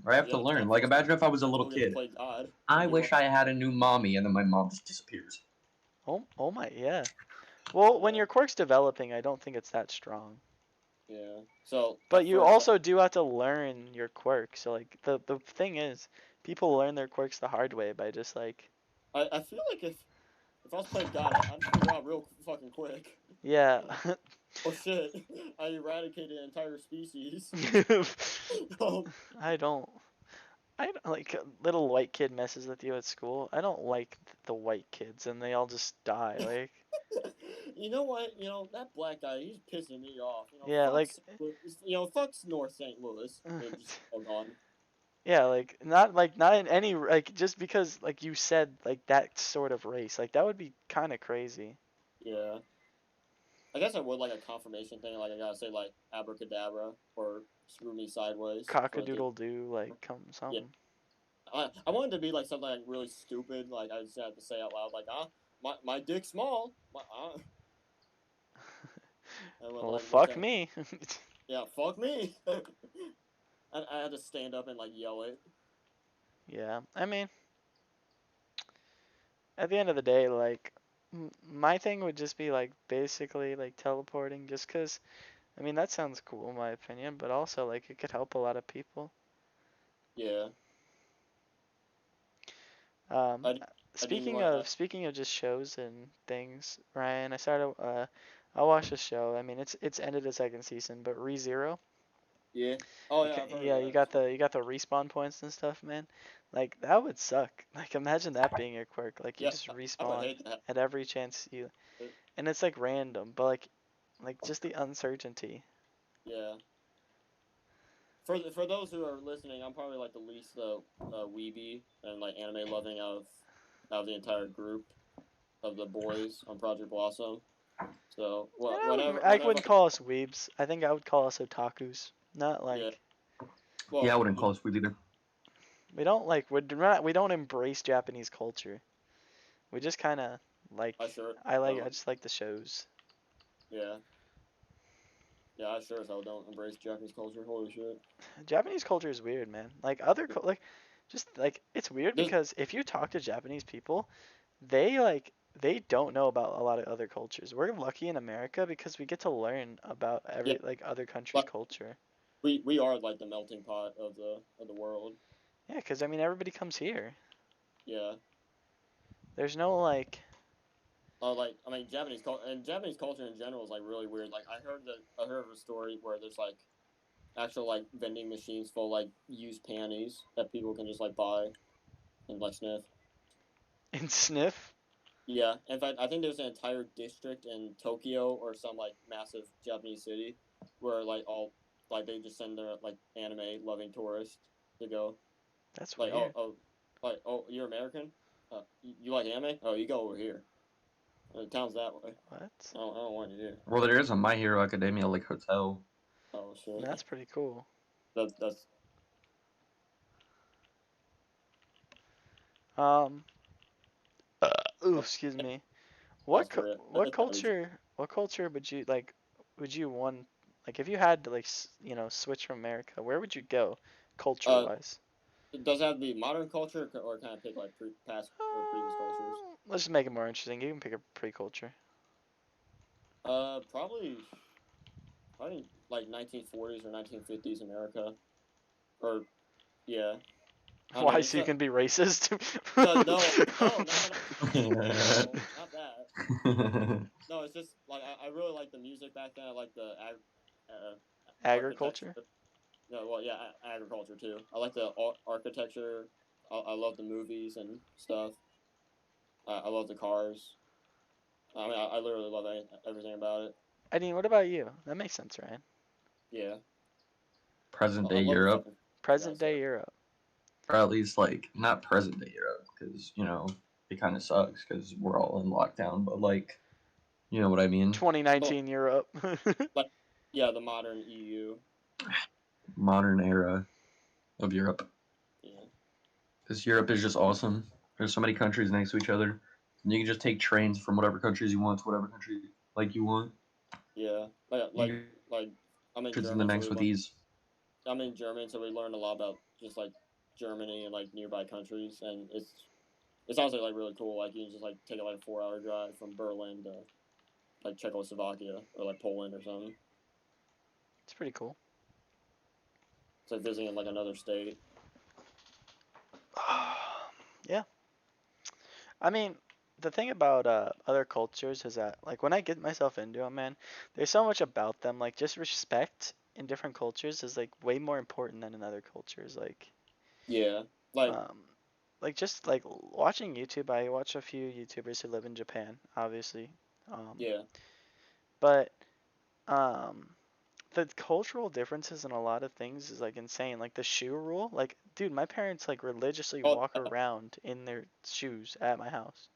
I have yeah, to there's learn. Like downfalls too. imagine if I was a little Still get to kid. play God I if you wish want. I had a new mommy and then my mom just disappears. oh my yeah. Well, when Yeah, your quirk's developing, I don't think it's that strong. yeah. So But at you first, also do have to learn your quirk. So like the thing is, people learn their quirks the hard way by just like I feel like if I was playing God, I'd figure out real fucking quick. yeah. Oh shit! I eradicated an entire species. um, I don't. I don't, like little white kid messes with you at school. I don't like the white kids, and they all just die. Like you know what? You know that black guy. He's pissing me off. You know, yeah, fuck. You know, fuck North St. Louis. And just all gone. yeah, like not in any like just because like you said like that sort of race like that would be kind of crazy. Yeah. I guess I would like a confirmation thing. Like I gotta say like abracadabra or screw me sideways for it to. Cockadoodle doo like come Yeah. something. I wanted to be like something like really stupid. Like I just had to say out loud like my dick's small. I went Well, like fuck me. yeah fuck me. I had to stand up and like yell it. Yeah, I mean, at the end of the day, like my thing would just be like basically like teleporting, just 'cause I mean that sounds cool in my opinion, but also like it could help a lot of people. Yeah. Um, I didn't you speaking want to of speaking of just shows and things, Ryan, I watched a show. I mean, it's ended its second season, but ReZero. yeah. Oh yeah, I've heard of Yeah, that. you got the respawn points and stuff, man. Like that would suck. Like imagine that being your quirk. Like you Yeah, just I would respawn hate that. at every chance you, and it's like random, but like just the uncertainty. Yeah. For those who are listening, I'm probably like the least weeby and like anime loving out of the entire group of the boys on Project Blossom. So And I whenever wouldn't call us weebs. I think I would call us otakus. Not yeah, like Yeah, I well wouldn't call us weeb either. we don't like we don't embrace Japanese culture. We just kind of I like sure I don't. just like the shows. Yeah, yeah, I sure as hell don't embrace Japanese culture. Holy shit. Japanese culture is weird, man. Like like just like it's weird This, because if you talk to Japanese people, they don't know about a lot of other cultures. We're lucky in America because we get to learn about yeah, every like other countries' like culture. we are like the melting pot of the world. Yeah, because I mean everybody comes here. Yeah, There's no like like I mean Japanese culture and Japanese culture in general is like really weird. Like I heard of a story where there's like actual like vending machines full of, like used panties that people can just like buy and like sniff. And sniff? Yeah, in fact, I think there's an entire district in Tokyo or some like massive Japanese city where like all like they just send their like anime loving tourists to go. That's Like weird. oh you're American? You like anime? Oh, you go over here. The town's that way. What? I don't want you here. Well, there is a My Hero Academia like hotel. Oh shit. That's pretty cool. That's Um. Ooh, excuse me. that's great. What That's probably culture? What culture would you like? Would you want like if you had to like switch from America? Where would you go, culture uh wise? does it have to be modern culture or kind of pick like past or previous cultures? Let's just make it more interesting. You can pick a pre-culture. Probably probably like 1940s or 1950s America or yeah. I Why? mean So it's you can be racist? no, not that. No, it's just like I really like the music back then. I like the uh, architecture. Agriculture. No, well, yeah, agriculture too. I like the architecture. I love the movies and stuff. I love the cars. I mean, I literally love everything about it. I mean, what about you? That makes sense, right? Yeah, Present I day love the Europe, fucking Present guys there. day Europe. or at least like not present day Europe, because it kind of sucks because we're all in lockdown. But like, you know what I mean? 2019 Europe. Like, yeah, the modern EU. Modern era of Europe, Yeah, because Europe is just awesome. There's so many countries next to each other, and you can just take trains from whatever countries you want to whatever country like you want. yeah. You Like I'm in get to the German, so next we with learn. ease. I'm in German, so we learned a lot about just like Germany and like nearby countries, and it's honestly like really cool. Like you can just like take like a 4 hour drive from Berlin to like Czechoslovakia or like Poland or something. It's pretty cool. It's like visiting like another state. Yeah. I mean, the thing about other cultures is that like when I get myself into them, man, there's so much about them. Like just respect in different cultures is like way more important than in other cultures. Yeah, like Um, like just like watching YouTube. I watch a few YouTubers who live in Japan, obviously. Um, yeah. but um, the cultural differences in a lot of things is like insane. Like the shoe rule. Like, dude, my parents like religiously Oh walk around in their shoes at my house.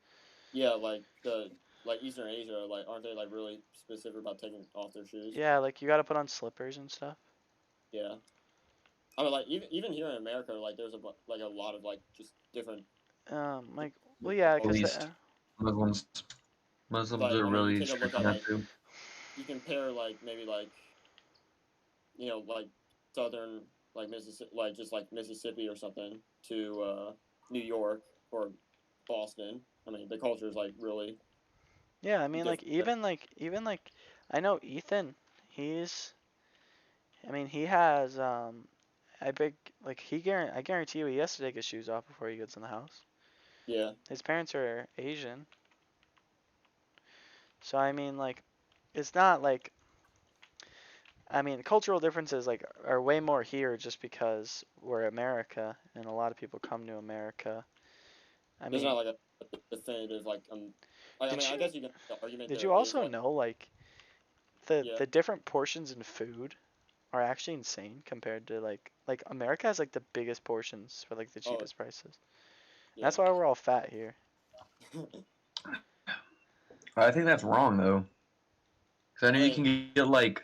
yeah, like the like Eastern Asia, like aren't they like really specific about taking off their shoes? Yeah, like you gotta put on slippers and stuff. Yeah, I mean like even here in America, like there's like a lot of like just different. Like, well, yeah, At cause least Muslims, Muslims Like are I mean, you really take a look strict at on that like too. you compare like maybe like like southern like Mississippi, like just like Mississippi or something to New York or Boston. I mean, the culture is like really yeah, I mean, like different. even like I know Ethan. He's, I mean, he has I big like I guarantee you he has to take his shoes off before he gets in the house. Yeah, His parents are Asian, so I mean, like, it's not like I mean, cultural differences like are way more here just because we're America and a lot of people come to America. I there's not mean, like a definitive like I did mean, I you guess you can make the argument did there you is also like know like the yeah, the different portions in food are actually insane compared to like America has like the biggest portions for like the oh cheapest prices. yeah, That's why we're all fat here. I think that's wrong though, because I know I you mean can get like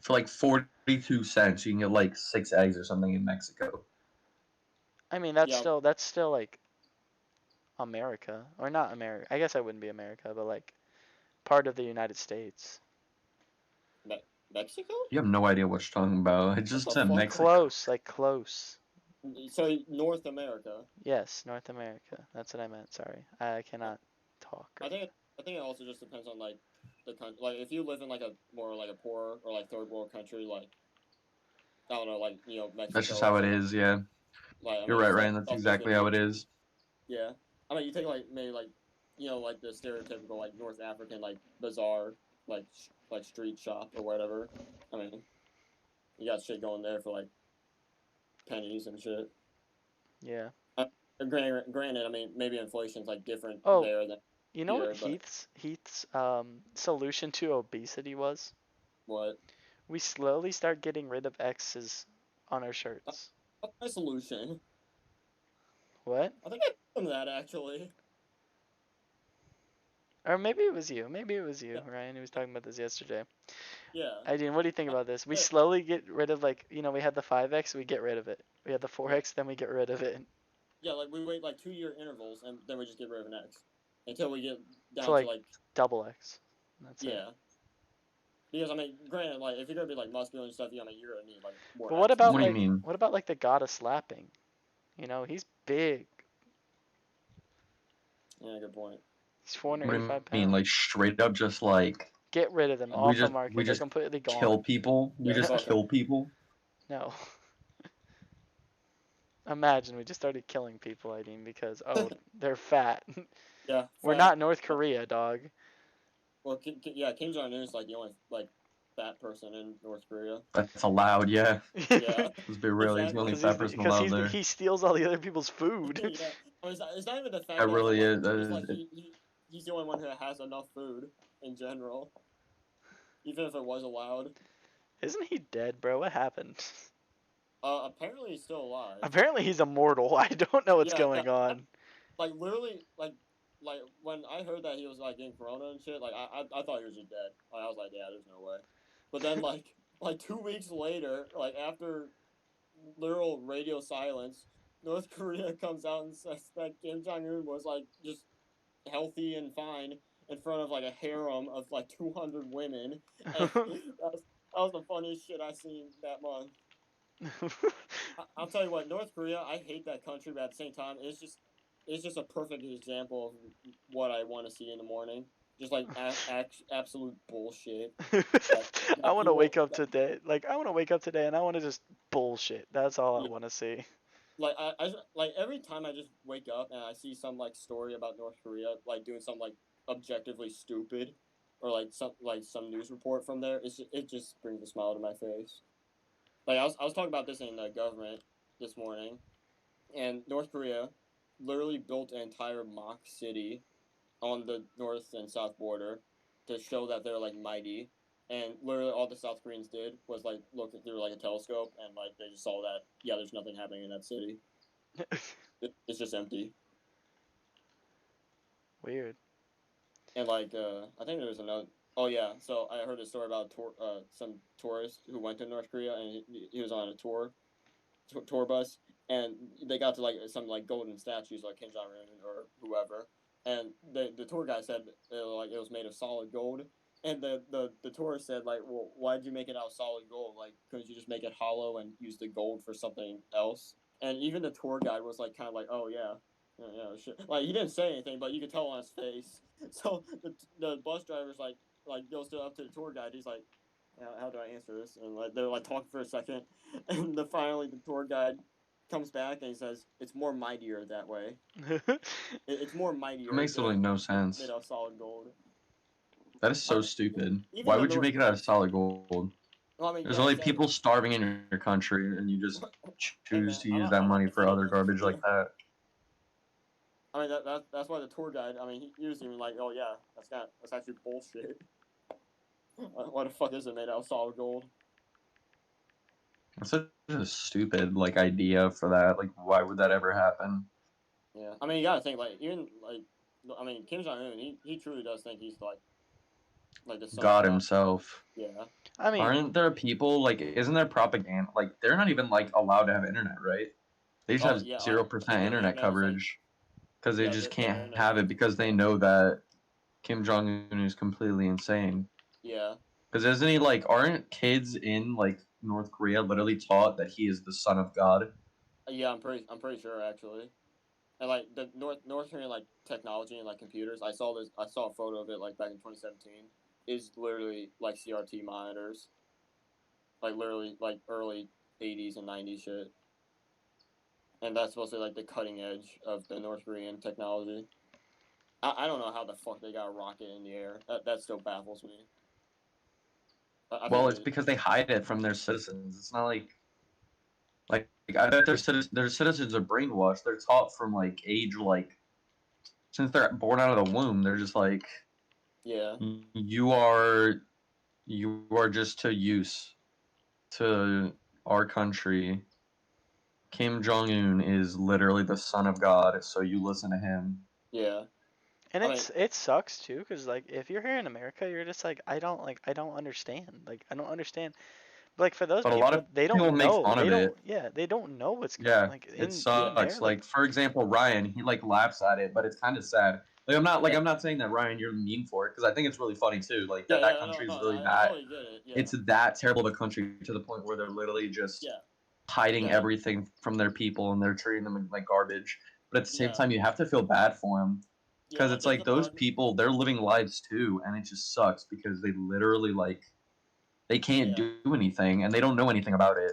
for like 42 cents, you can get like 6 eggs or something in Mexico. I mean, yeah, that's still like America or not America. I guess I wouldn't be America, but like part of the United States. Mexico? You have no idea what you're talking about. I What just the said fuck? Mexico. Close, like close. So North America. Yes, North America. That's what I meant. Sorry, I cannot talk I right think I think it also just depends on like the country. Like if you live in like a more like a poor or like third world country, like I don't know, like That's just Mexico or how it something. is. Yeah, Like I you're mean, right, it's like Ryan. That's also just exactly gonna how be it is. yeah. I mean, you take like maybe like like the stereotypical like North African like bazaar, like street shop or whatever. I mean, you got shit going there for like pennies and shit. Yeah. Uh, granted, I mean maybe inflation's like different Oh, there than you know what here, but Heath's solution to obesity was? what? We slowly start getting rid of X's on our shirts. That's my solution. What? I think I told him that actually. Or maybe it was you. Maybe it was Yeah, you, Ryan, who was talking about this yesterday. yeah. Aideen, what do you think about this? We Hey, slowly get rid of, like, we had the 5X, we get rid of it. We had the yeah, 4X, then we get rid of it. yeah. Like we wait like 2 year intervals and then we just get rid of an X until we get So, down to like, like double X. That's it. yeah. Because I mean, granted, like if you're gonna be like muscular and stuff, I mean, you're gonna need like more But X's. What do you mean? what about, like, the god of slapping? He's big. Yeah, good point. He's What do 485 you mean? Like pounds. straight up, just like Get rid of them we off the just we market. They're just completely kill gone. people. We Yeah, just fuck 'em. kill people. No. Imagine we just started killing people, Aideen, because, oh, they're fat. Yeah, We're fat. not North Korea, dog. Well, yeah, Kim Jong Un is like the only like fat person in North Korea. That's allowed. Yeah, Yeah, let's be real. He's the only exactly. fat person Because allowed there. he steals all the other people's food. Yeah, I mean, it's not even the fact That that he's really allowed. is. It's like he's the only one who has enough food in general, even if it was allowed. Isn't he dead, bro? What happened? Apparently he's still alive. Apparently he's immortal. I don't know what's Yeah, yeah. going on. Like literally, like when I heard that he was like getting corona and shit, like I thought he was just dead. Like, I was like, yeah, there's no way. But then like 2 weeks later, like after literal radio silence, North Korea comes out and says that Kim Jong Un was like just healthy and fine in front of like a harem of like 200 women, and that was the funniest shit I seen that month. I'll tell you what, North Korea, I hate that country, but at the same time, it's just a perfect example of what I want to see in the morning. Just like absolute bullshit. That I that want to people wake up today. Like, I want to wake up today and I want to just bullshit. That's all I yeah, want to see. like like every time I just wake up and I see some like story about North Korea like doing something like objectively stupid, or like some news report from there, it just brings a smile to my face. Like I was talking about this in the government this morning, and North Korea literally built an entire mock city on the north and south border to show that they're like mighty. And literally all the South Koreans did was like look through like a telescope and like they just saw that yeah, there's nothing happening in that city. It's just empty. Weird. And like I think there was another. Oh yeah, so I heard a story about some tourist who went to North Korea and he was on a tour bus, and they got to like some like golden statues like Kim Jong Un or whoever, and the tour guy said like it was made of solid gold, and the tourist said like, well, why did you make it out of solid gold? Like, couldn't you just make it hollow and use the gold for something else? And even the tour guide was like kind of like, oh yeah. Yeah, shit. Like he didn't say anything, but you could tell on his face. So the bus driver's like goes up to the tour guide. He's like, how do I answer this? And like they're like talking for a second, and finally the tour guide comes back and he says it's more mightier that way. It's more That mightier makes than literally no made sense. of solid gold. That is I so mean, stupid. even Why the would you North. make it out of solid gold? Well, I mean, There's yeah, only exactly. people starving in your country, and you just Hey choose man, to I'm use not. that I'm not money for making other it. garbage like that. I mean, that's why the tour guide. I mean, he was even like, oh yeah, that's actually bullshit. Why the fuck is it made out of solid gold? That's such a stupid like idea for that. Like, why would that ever happen? Yeah, I mean, you gotta think like even like, I mean, Kim Jong Un, he truly does think he's like the son of God God. himself. Yeah, I mean, Aren't there people like? Isn't there propaganda? Like, they're not even like allowed to have internet, right? They just oh have yeah, 0% their internet internet is like coverage because they yeah, just their can't internet have it because they know that Kim Jong Un is completely insane. yeah. Because isn't he like? Aren't kids in like North Korea literally taught that he is the son of God? Yeah, I'm pretty sure actually. And like the North Korean like technology and like computers, I saw a photo of it like back in 2017. Is literally like CRT monitors, like literally like early 80s and 90s shit. And that's supposed to be like the cutting edge of the North Korean technology. I don't know how the fuck they got a rocket in the air. That still baffles me. I think Well, it's they. because they hide it from their citizens. It's not like I bet their citizens are brainwashed. They're taught from like age like since they're born out of the womb. They're just like Yeah. you are just to use to our country. Kim Jong Un is literally the son of God, so you listen to him. Yeah. And I mean, it sucks too, cause like if you're here in America, you're just like I don't understand. Like I don't understand. But like for those But a lot of people, they people don't make know. fun They of don't. it. Yeah, they don't know what's going. Yeah, Like it yeah. in there. sucks. Like Like for example, Ryan, he like laughs at it, but it's kind of sad. Yeah. I'm not saying that Ryan, you're mean for it because I think it's really funny too. Like Yeah. that Yeah. No. country No. is really I that totally get it. Yeah. it's that terrible of a country to the point where they're literally just Yeah. hiding Yeah. everything from their people and they're treating them like garbage. But at the same Yeah. time, you have to feel bad for them Yeah. because Like it's there's like a those part. people, they're living lives too, and it just sucks because they literally like they can't Yeah. do anything and they don't know anything about it.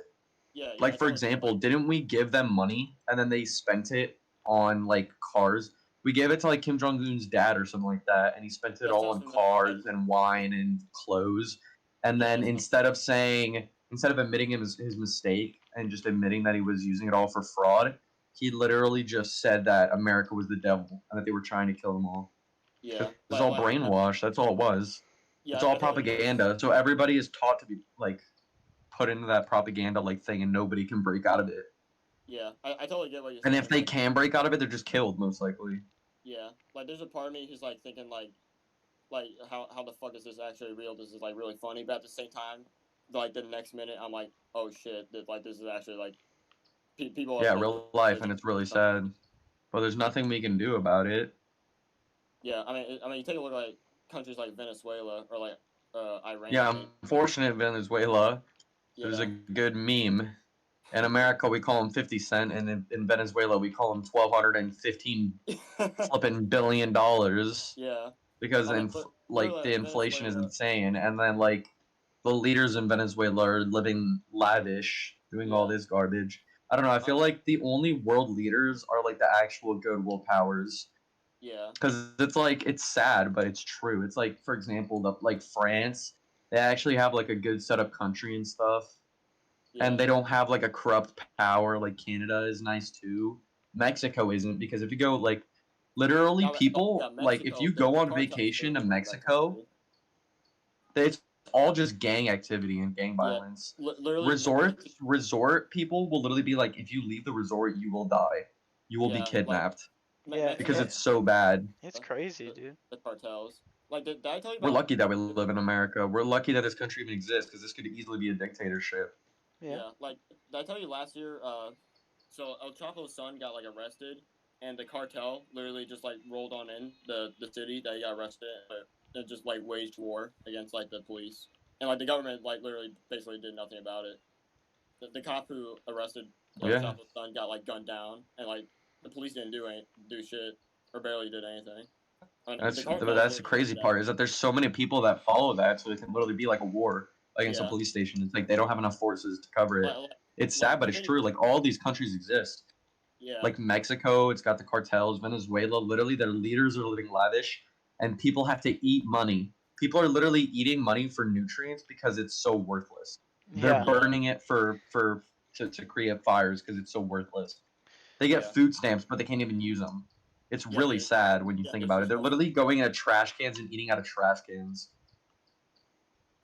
Yeah. Yeah. I Like for totally get. example, Like. didn't we give them money and then they spent it on like cars? We gave it to like Kim Jong Un's dad or something like that, and he spent it That all sounds on familiar. cars and wine and clothes. And Yeah. then That sounds. instead of admitting his mistake and just admitting that he was using it all for fraud, he literally just said that America was the devil and that they were trying to kill them all. It Yeah. was all Like. brainwashed. That's all it was. It's Yeah. all I totally get what you're saying. propaganda. So everybody is taught to be like put into that propaganda like thing, and nobody can break out of it. Yeah. I totally get what you're And if saying. they Like. can break out of it, they're just killed most likely. Yeah. Like there's a part of me who's like thinking like how the fuck is this actually real? This is like really funny, but at the same time, like the next minute I'm like, oh shit, that like this is actually like people are Yeah, like real life, really and it's really stuff. sad. But there's nothing we can do about it. Yeah, I mean, you take a look at like countries like Venezuela or like Yeah, Iran. unfortunate Venezuela. There's a Yeah, good meme. In America, we call him 50 Cent, and in Venezuela, we call him 1,215 flipping $billion yeah. because I mean, like literally the inflation is Venezuela. insane, and then like the leaders in Venezuela are living lavish, doing all Yeah, this garbage. I don't know. I I feel mean, like the only world leaders are like the actual goodwill powers yeah, because it's like it's sad, but it's true. It's like for example, the like France, they actually have like a good setup country and stuff, and yeah. they don't have like a corrupt power like Canada is nice too. Mexico isn't because if you go like literally Yeah, people like if Mexico. you go The on cartels vacation to literally run that Mexico, country. it's all just gang activity and gang Yeah, violence. literally. Resort people will literally be like, if you leave the resort, you will die. You will be Yeah, like kidnapped yeah, because Mexico. it it's so bad. it's crazy, The, dude. the cartels. Like, did I tell you We're about? lucky that we live in America. We're lucky that this country even exists because this could easily be a dictatorship. Yeah. Yeah, like did I tell you last year? So El Chapo's son got like arrested, and the cartel literally just like rolled on in the city that he got arrested, and just like waged war against like the police, and like the government like literally basically did nothing about it. The cop who arrested El Yeah, Chapo's son got like gunned down, and like the police didn't do shit or barely did anything. And the cartels that's the literally crazy did that. part is that there's so many people that follow that, so it can literally be like a war against a Yeah, police station. It's like they don't have enough forces to cover like it. like, It's like sad, but the it's thing. true. Like all these countries exist. Yeah, Like Mexico, it's got the cartels. Venezuela, literally, their leaders are living lavish, and people have to eat money. People are literally eating money for nutrients because it's so worthless. They're Yeah. yeah, burning it to create fires because it's so worthless. They get yeah, food stamps, but they can't even use them. It's yeah. really sad when you Yeah, think it's about it. They're disgusting. literally going into trash cans and eating out of trash cans.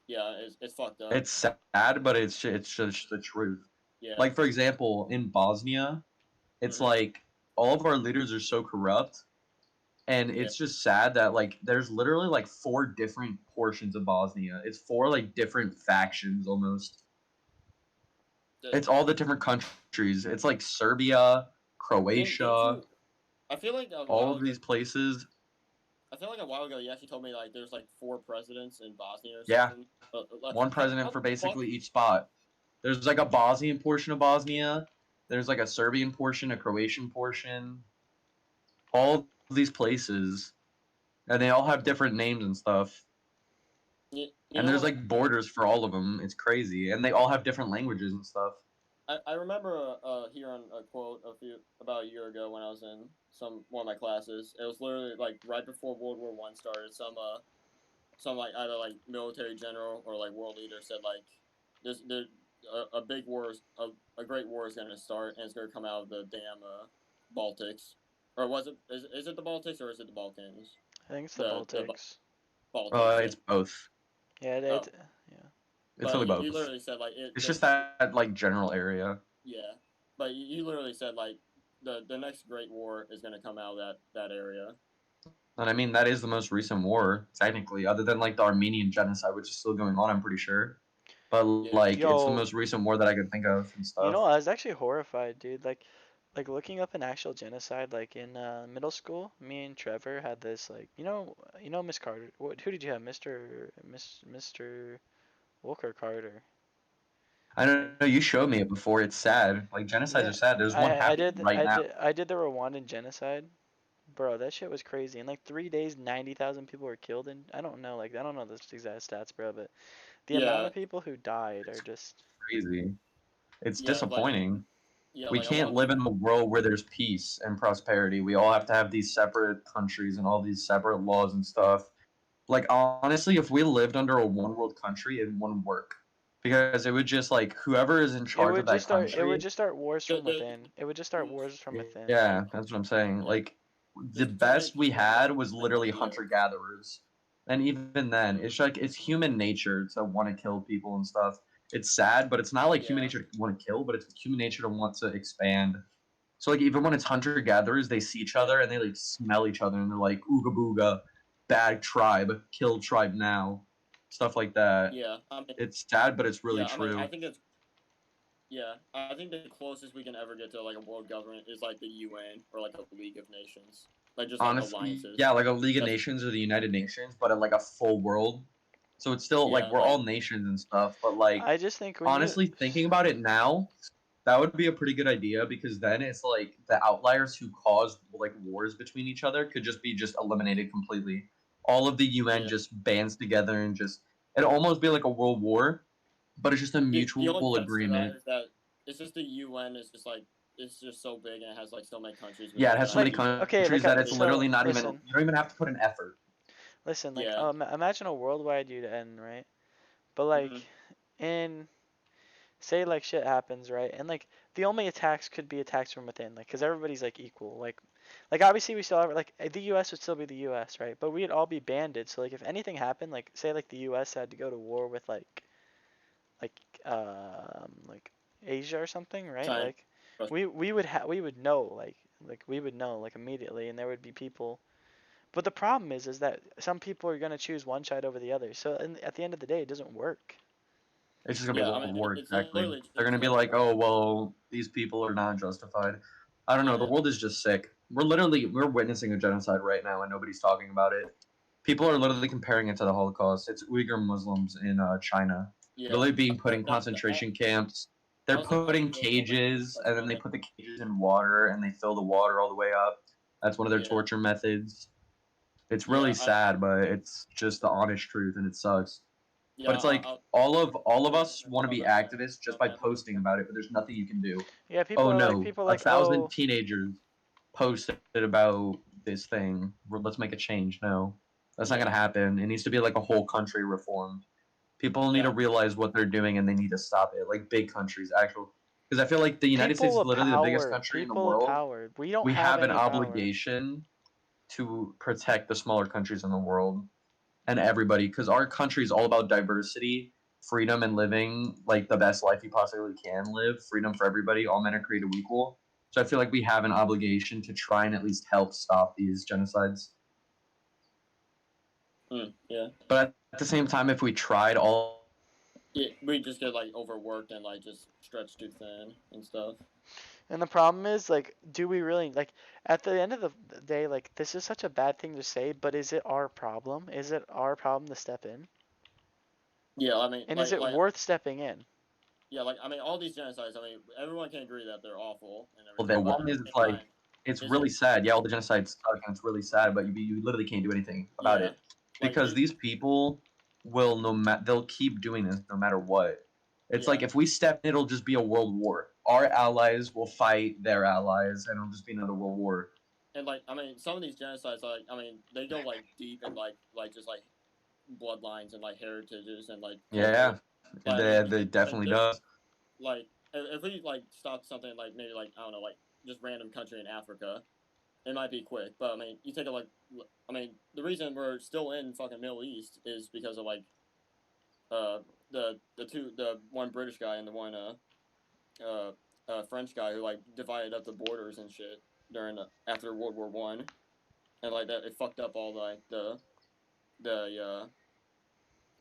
Yeah, it's fucked up. It's sad, but it's just the truth. Yeah. Like for example, in Bosnia, it's Hmm. like all of our leaders are so corrupt, and Yeah. it's just sad that like there's literally like four different portions of Bosnia. It's four like different factions almost. The, It's all the different countries. It's like Serbia, didn't Croatia, you? I feel like a all while of ago. these places. I feel like a while ago you actually told me like there's like four presidents in Bosnia or Yeah, something. Like, one how president for the fuck? basically each spot. There's like a Bosnian portion of Bosnia. There's like a Serbian portion, a Croatian portion. All these places, and they all have different names and stuff. You And know there's what? like borders for all of them. It's crazy, and they all have different languages and stuff. I remember hearing a quote about a year ago when I was in one of my classes. It was literally like right before World War One started. Some like either like military general or like world leader said like there a big war a great war is going to start and it's going to come out of the damn Baltics, or is it the Baltics or is it the Balkans? I think it's the The Baltics. Baltics, yeah. It's both. Yeah, Oh, yeah. It's but really he both. literally said like It's just that like general area. yeah, but you literally said like the next great war is going to come out of that area. And I mean, that is the most recent war, technically, other than like the Armenian genocide, which is still going on, I'm pretty sure. But Yeah, like, it's the Yo, most recent war that I could think of and you know, stuff. I was actually horrified, dude. Like looking up an actual genocide, like in middle school, me and Trevor had this, like, Miss Carter. Who did you have, Mr. Walker Carter? I don't Like, know. You showed me it before. It's sad. Like genocides are yeah, sad. There's one happening right now. I did the Rwandan genocide, bro. That shit was crazy. In like 3 days, 90,000 people were killed, and I don't know the exact stats, bro, but the amount yeah, of people who died are It's just. crazy. It's yeah. Like disappointing. yeah, We like a lot can't of live people. in a world where there's peace and prosperity. We all have to have these separate countries and all these separate laws and stuff. Like honestly, if we lived under a one world country, it wouldn't work because it would just like whoever is in charge of that It would country. just start wars from The within. It would just start wars from within. Yeah, that's what I'm saying. yeah, Like the there's too many best we people in had was like one literally hunter field. gatherers, and even then, Mm, it's like it's human nature to want to kill people and stuff. It's sad, but it's not like human yeah, nature to want to kill, but it's human nature to want to expand. So like even when it's hunter gatherers, they see each yeah, other and they like smell each other and they're like ooga booga, bad tribe, kill tribe now, stuff like that. yeah. I mean, It's sad, but it's really yeah. I mean, I true. think it's yeah. I think the closest we can ever get to like a world government is like the UN or like a League of Nations, like just like Honestly, alliances. yeah, like a League of That's Nations or the United Nations, but in like a full world. So it's still like yeah, we're all nations and stuff, but like I just think when you. honestly thinking about it now, that would be a pretty good idea because then it's like the outliers who caused like wars between each other could just be just eliminated completely. All of the UN yeah. just bands together and just it'd almost be like a world war, but it's just a The only mutual catch to that agreement. is that it's just the UN is just like it's just so big and it has like so many countries Yeah, it within has so that many Like, UN. okay, countries that it's so literally not even listen, you don't even have to put an effort. listen, Yeah. imagine a worldwide UN, right? But like, Mm-hmm. in say like shit happens, right? And like the only attacks could be attacks from within, like, cause everybody's like equal, like obviously we still have like the U.S. would still be the U.S., right? But we'd all be banded. So like if anything happened, like say like the U.S. had to go to war with like like Asia or something, right? China. Like we would know like we would know like immediately, and there would be people. But the problem is that some people are gonna choose one side over the other. So at the end of the day, it doesn't work. It's just gonna be Yeah, a I mean world war, it's exactly. literally They're just gonna be like, oh well, these people are not justified. I don't know. The yeah, world is just sick. We're witnessing a genocide right now, and nobody's talking about it. People are literally comparing it to the Holocaust. It's Uyghur Muslims in China, yeah. literally being put That, in that, that, concentration camps. that They're was the put in controversial like cages, and then they president. put the cages in water, and they fill the water all the way up. That's one of their Yeah, torture methods. It's really yeah, sad, but it's just the honest truth, and it sucks. yeah. But it's like all of us want to About be that activists just by happening. posting about it, but there's nothing you can do. Yeah, Oh no, people are a like, thousand oh, teenagers posted about this thing. Let's make a change. No, that's not Yeah, gonna happen. It needs to be like a whole country reformed. People need to yeah, realize what they're doing and they need to stop it. Like big countries, actual. Because I feel like the United States is literally the biggest country in the people of world. power. We don't We have have an any power. obligation to protect the smaller countries in the world and everybody because our country is all about diversity, freedom, and living like the best life you possibly can live. Freedom for everybody. All men are created equal. So I feel like we have an obligation to try and at least help stop these genocides. yeah. But at the same time, if we tried all, We just get like overworked and like just stretched too thin and stuff. And the problem is, like, do we really, like, at the end of the day, like, this is such a bad thing to say, but is it our problem? Is it our problem to step in? Yeah, I mean, And is it worth stepping in? yeah, like I mean, all these genocides. I mean, everyone can agree that they're awful and the everything, but one at is the it's same like time, it's is it? really sad. Yeah, all the genocides suck and it's really sad, but you literally can't do anything about Yeah, it like because these people will no matter they'll keep doing this no matter what. It's like yeah, if we step in, it'll just be a world war. our allies will fight their allies, and it'll just be another world war. And like, I mean, some of these genocides, like, I mean, they go like deep and like just like bloodlines and like heritages and like culture. Yeah, Like, I mean, they definitely does. like if we like stop something like maybe like I don't know like just random country in Africa, it might be quick. But I mean, you take a like, I mean, the reason we're still in fucking Middle East is because of like uh the one British guy and the one uh French guy who like divided up the borders and shit during after World War I, and like that it fucked up all like the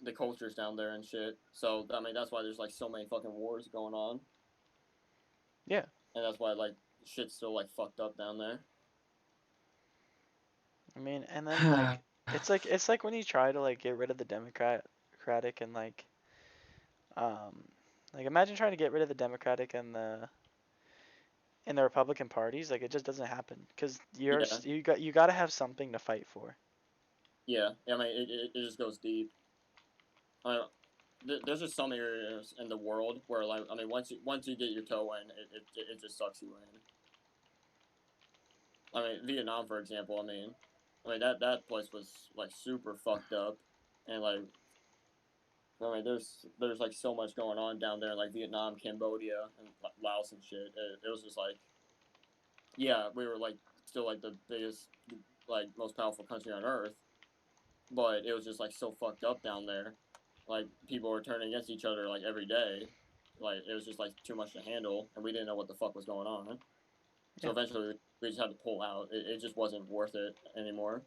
the cultures down there and shit. So I mean that's why there's like so many fucking wars going on, Yeah. and that's why like shit's still like fucked up down there. I mean, and then like it's like when you try to like get rid of the Democratic and um like imagine trying to get rid of the Democratic and the Republican parties, like it just doesn't happen because Yeah, you got to have something to fight for. yeah. I mean it just goes deep. I mean, there's just some areas in the world where like I mean once you get your toe in, it just sucks you in. I mean Vietnam for example. I mean that place was like super fucked up, and like I mean there's like so much going on down there like Vietnam, Cambodia, and Laos and shit. It was just like yeah we were like still like the biggest like most powerful country on earth, but it was just like so fucked up down there. Like people were turning against each other like every day. Like it was just like too much to handle, and we didn't know what the fuck was going on. So Yeah. eventually, we just had to pull out. It just wasn't worth it anymore.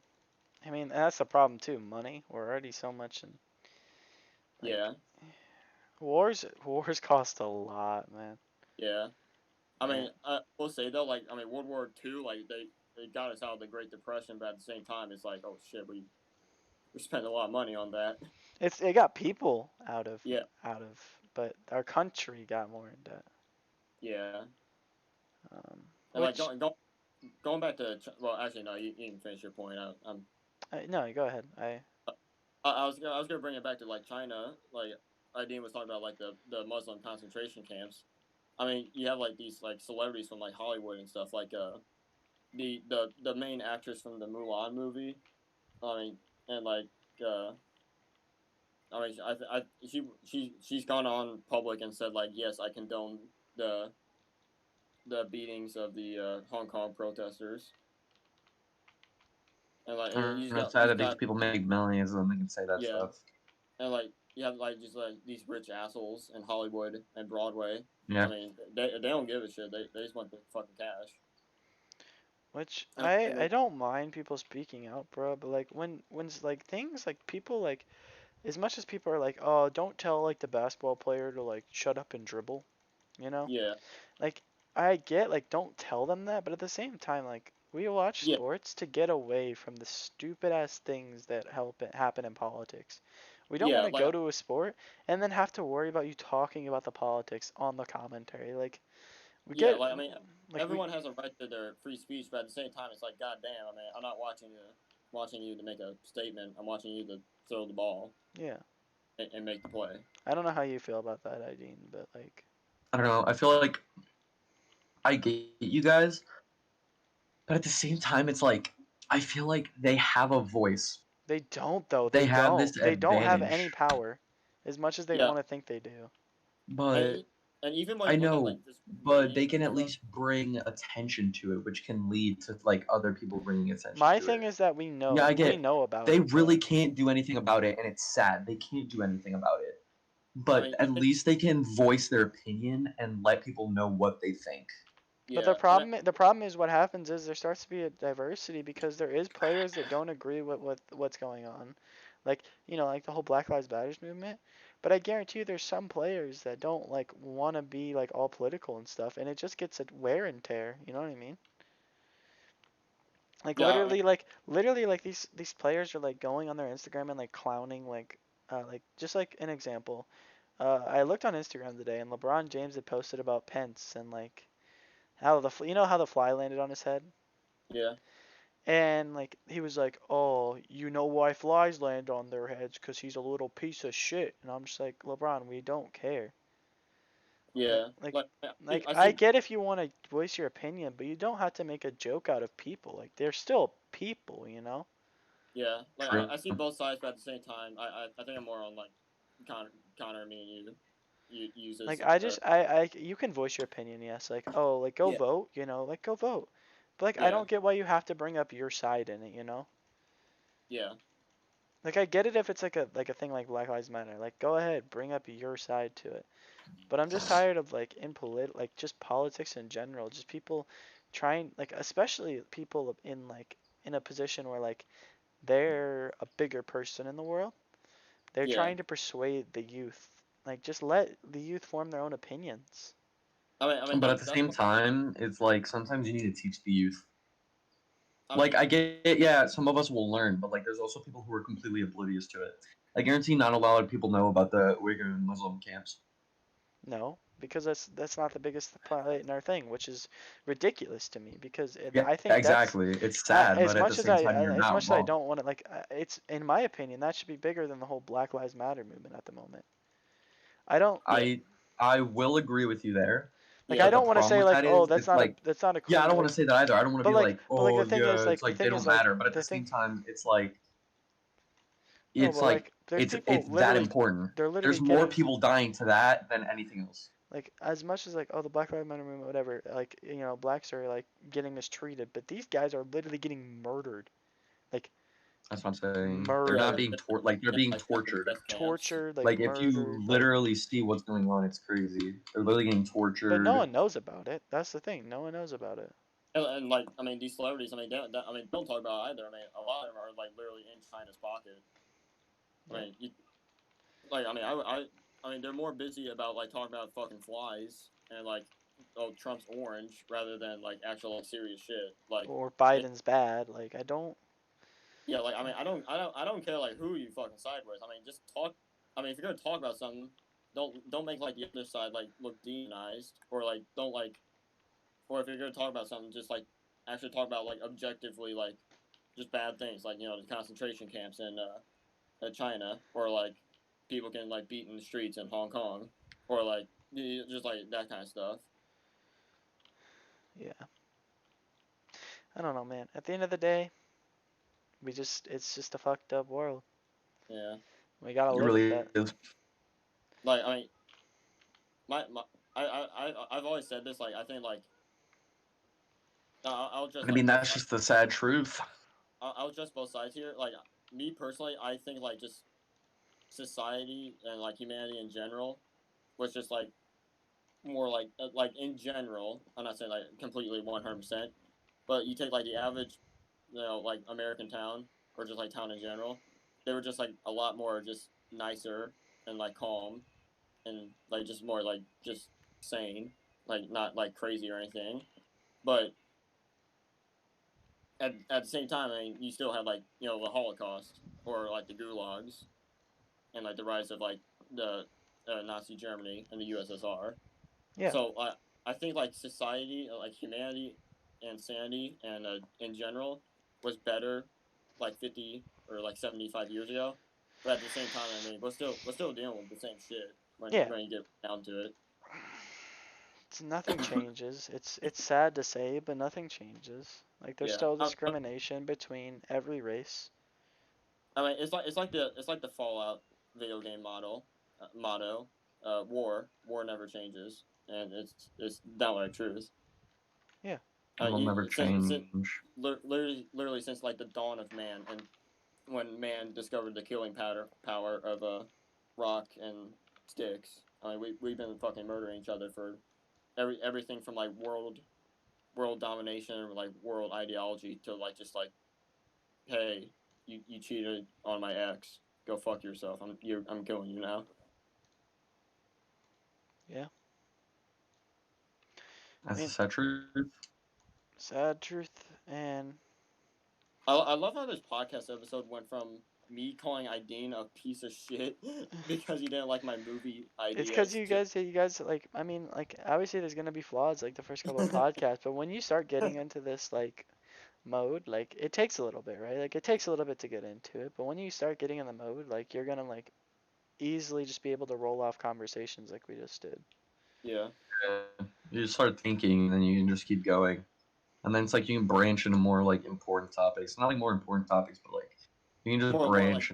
I mean, that's the problem too. Money. We're already so much in like Yeah, wars cost a lot, man. yeah. I And mean, I will say though, like I mean, World War II, like they got us out of the Great Depression, but at the same time, it's like, oh shit, we spent a lot of money on that. it got people Yeah, but our country got more in debt. yeah. And like Which going back to well, actually no, you can finish your point. I'm no, go ahead. I was gonna bring it back to like China. Like Ideen was talking about like the Muslim concentration camps. I mean, you have like these like celebrities from like Hollywood and stuff. Like the main actress from the Mulan movie. I mean, and like uh, I mean, she's gone on public and said like, yes, I condone the the beatings of the Hong Kong protesters. And like I'm you sad just that these got people make millions and they can say that yeah, stuff. and like you have like just like these rich assholes in Hollywood and Broadway. I Yeah. mean, they don't give a shit. They just want the fucking cash. Which And I don't mind people speaking out, bro, but like when's like things like people like as much as people are like, "Oh, don't tell like the basketball player to like shut up and dribble," you know? yeah, Like I get like don't tell them that, but at the same time like we watch yeah, sports to get away from the stupid ass things that happen in politics. We don't want yeah, to go to a sport and then have to worry about you talking about the politics on the commentary. Like we yeah. get Like I mean, like we everyone has a right to their free speech, but at the same time, it's like, goddamn. I mean, I'm not watching you to make a statement. I'm watching you to throw the ball yeah. and make the play. I don't know how you feel about that, Ideen, but like I don't know. I feel like I get you guys, but at the same time, it's like I feel like they have a voice. they don't though. They They have don't. this They don't have any advantage, power as much as they Yeah, want to think they do. and but and even when I you look at know, like just but they ratings can and at stuff. least bring attention to it, which can lead to like other people bringing attention My to thing it. is that Yeah, I we get know about they it, really but can't do anything about it, and it's sad. They can't do anything about it. I But mean, at even least they can voice their opinion and let people know what they think. but yeah, and the problem is what happens is there starts to be a diversity because there is players that don't agree with what's going on, like like the whole Black Lives Matters movement. But I guarantee you, there's some players that don't like want to be like all political and stuff, and it just gets a wear and tear. You know what I mean? Like yeah, I mean, literally like these players are like going on their Instagram and like clowning like just like an example. I looked on Instagram today and LeBron James had posted about Pence and like how how the fly landed on his head. yeah. And like he was like, "Oh, you know why flies land on their heads? 'Cause he's a little piece of shit." And I'm just like, "LeBron, we don't care. Yeah, Like, like like I I see. get if you want to voice your opinion, but you don't have to make a joke out of people. Like they're still people, you know? Yeah, like True. I see both sides, but at the same time, I think I'm more on like Connor, Connor, me and you uses. Like I you can voice your opinion, yes. Like, oh, like go Yeah, vote, you know, like go vote. But like I yeah, don't get why you have to bring up your side in it, you know? yeah. Like I get it if it's like a thing like Black Lives Matter. Like go ahead, bring up your side to it. But I'm just tired of like like just politics in general, just people trying like especially people in like in a position where like they're a bigger person in the world. They're Yeah. trying to persuade the youth. Like just let the youth form their own opinions. I mean But at the that's same time, it's like sometimes you need to teach the youth. I Like mean I get it, yeah, some of us will learn, but like there's also people who are completely oblivious to it. I guarantee not a lot of people know about the Uyghur Muslim camps. No, because that's not the biggest part in our thing, which is ridiculous to me. Because Yeah, I think that's exactly. It's sad, but at the same time, you're as not much as I wrong. don't want to like it's in my opinion that should be bigger than the whole Black Lives Matter movement at the moment. I don't yeah, I I will agree with you there, like yeah, I but the don't want to problem say with like that oh is it's like that's not a yeah, I clear don't want like to say that either. I don't want to be like, but like oh the yeah, it's the like they thing don't is like matter. But at the the same thing time, no it's but like like there's people it's that literally important. they're literally There's more getting people dying to that than anything else. like as much as like oh the Black Lives Matter movement whatever like you know blacks are like getting mistreated but these guys are literally getting murdered like That's what I'm saying. They're yeah. not murdered being like they're being Like fucking tortured. death camps. tortured like Like if you murdered like literally see what's going on, it's crazy. They're literally getting but no tortured. one knows about it that's the thing no one knows about it And like I mean these celebrities, I mean don't talk about it either. I mean a lot of them are like literally in China's pocket. I yeah mean you, like I mean they're more busy about like talking about fucking flies and like oh Trump's orange rather than like actual like serious shit. Like or they, Biden's bad like I don't yeah, like I mean I don't care like who you fucking side with. I mean just talk. I mean if you're gonna talk about something, don't make like the other side like look demonized or like don't like or if you're gonna talk about something just like actually talk about like objectively like just bad things like you know the concentration camps in China or like people getting like beat in the streets in Hong Kong or like just like that kind of stuff. yeah I don't know man at the end of the day we just it's just a fucked up world Yeah, we gotta It live with really that is. like I mean my I've always said this like I think like I'll just I like mean, both that's sides. just the sad truth. I'll just both sides here. Like me personally, I think like just society and like humanity in general was just like more like in general. I'm not saying like completely 100%, but you take like the average, you know, like American town or just like town in general, they were just like a lot more just nicer and like calm and like just more like just sane, like not like crazy or anything. But at the same time, I mean, you still had like you know the Holocaust or like the gulags and like the rise of like the Nazi Germany and the USSR. yeah So I think like society, like humanity and sanity, and in general, was better like 50 or like 75 years ago. But at the same time, I mean, we're still dealing with the same shit yeah when you get down to it. it's nothing changes it's sad to say but nothing changes like there's Yeah, still discrimination between every race I mean, it's like the Fallout video game motto. War never changes, and it's downright truth. yeah It'll never Since change. literally since like the dawn of man and when man discovered the killing power of rock and sticks. I mean, we've been fucking murdering each other for everything from like world domination or like world ideology to like just like hey you cheated on my ex, go fuck yourself, I'm killing you now. yeah I That's the mean sad truth. sad truth and I love how this podcast episode went from me calling Ideen a piece of shit because he didn't like my movie it's because ideas to you guys like I mean like obviously there's gonna be flaws like the first couple of podcasts but when you start getting into this like mode like it takes a little bit right like it takes a little bit to get into it but when you start getting in the mode like you're gonna like easily just be able to roll off conversations like we just did Yeah. You just start thinking, and then you can just keep going. And then it's like you can branch into more like important topics. Not like more important topics, but like you can just More like branch.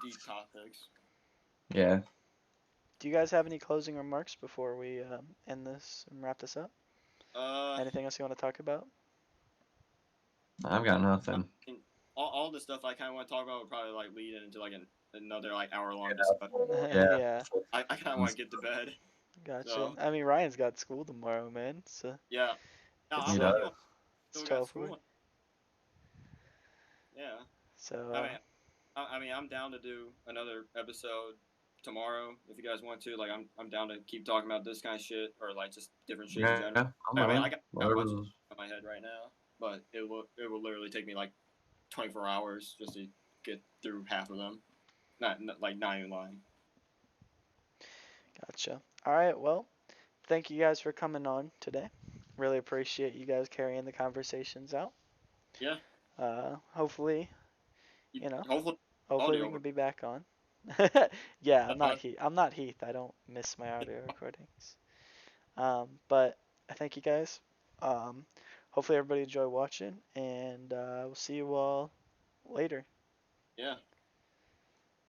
deep topics. Yeah, Do you guys have any closing remarks before we end this and wrap this up? Uh, Anything else you want to talk about? I've got I nothing. mean, all the stuff I kind of want to talk about would probably like lead into like another like hour-long discussion. Yeah. Yeah, I kind of want to get to bed. gotcha. So I mean, Ryan's got school tomorrow, man. So yeah. No, it's He I does. think I it's still got 12:40. school. Yeah. So I mean, I mean, I'm down to do another episode tomorrow if you guys want to. Like, I'm down to keep talking about this kind of shit or like just different shit in Yeah, general. I'm I mean, willing. got a bunch Whatever's. of in my head right now, but it will literally take me like 24 hours just to get through half of them. Not even lying. gotcha. All right. Well, thank you guys for coming on today. Really appreciate you guys carrying the conversations out. Yeah. Hopefully, you know, Hopefully, hopefully audio. we can be back on. Yeah, I'm not Uh, Heath. I'm not Heath. I don't miss my audio recordings. But I thank you guys. Um, hopefully everybody enjoy watching, and we'll see you all later. yeah.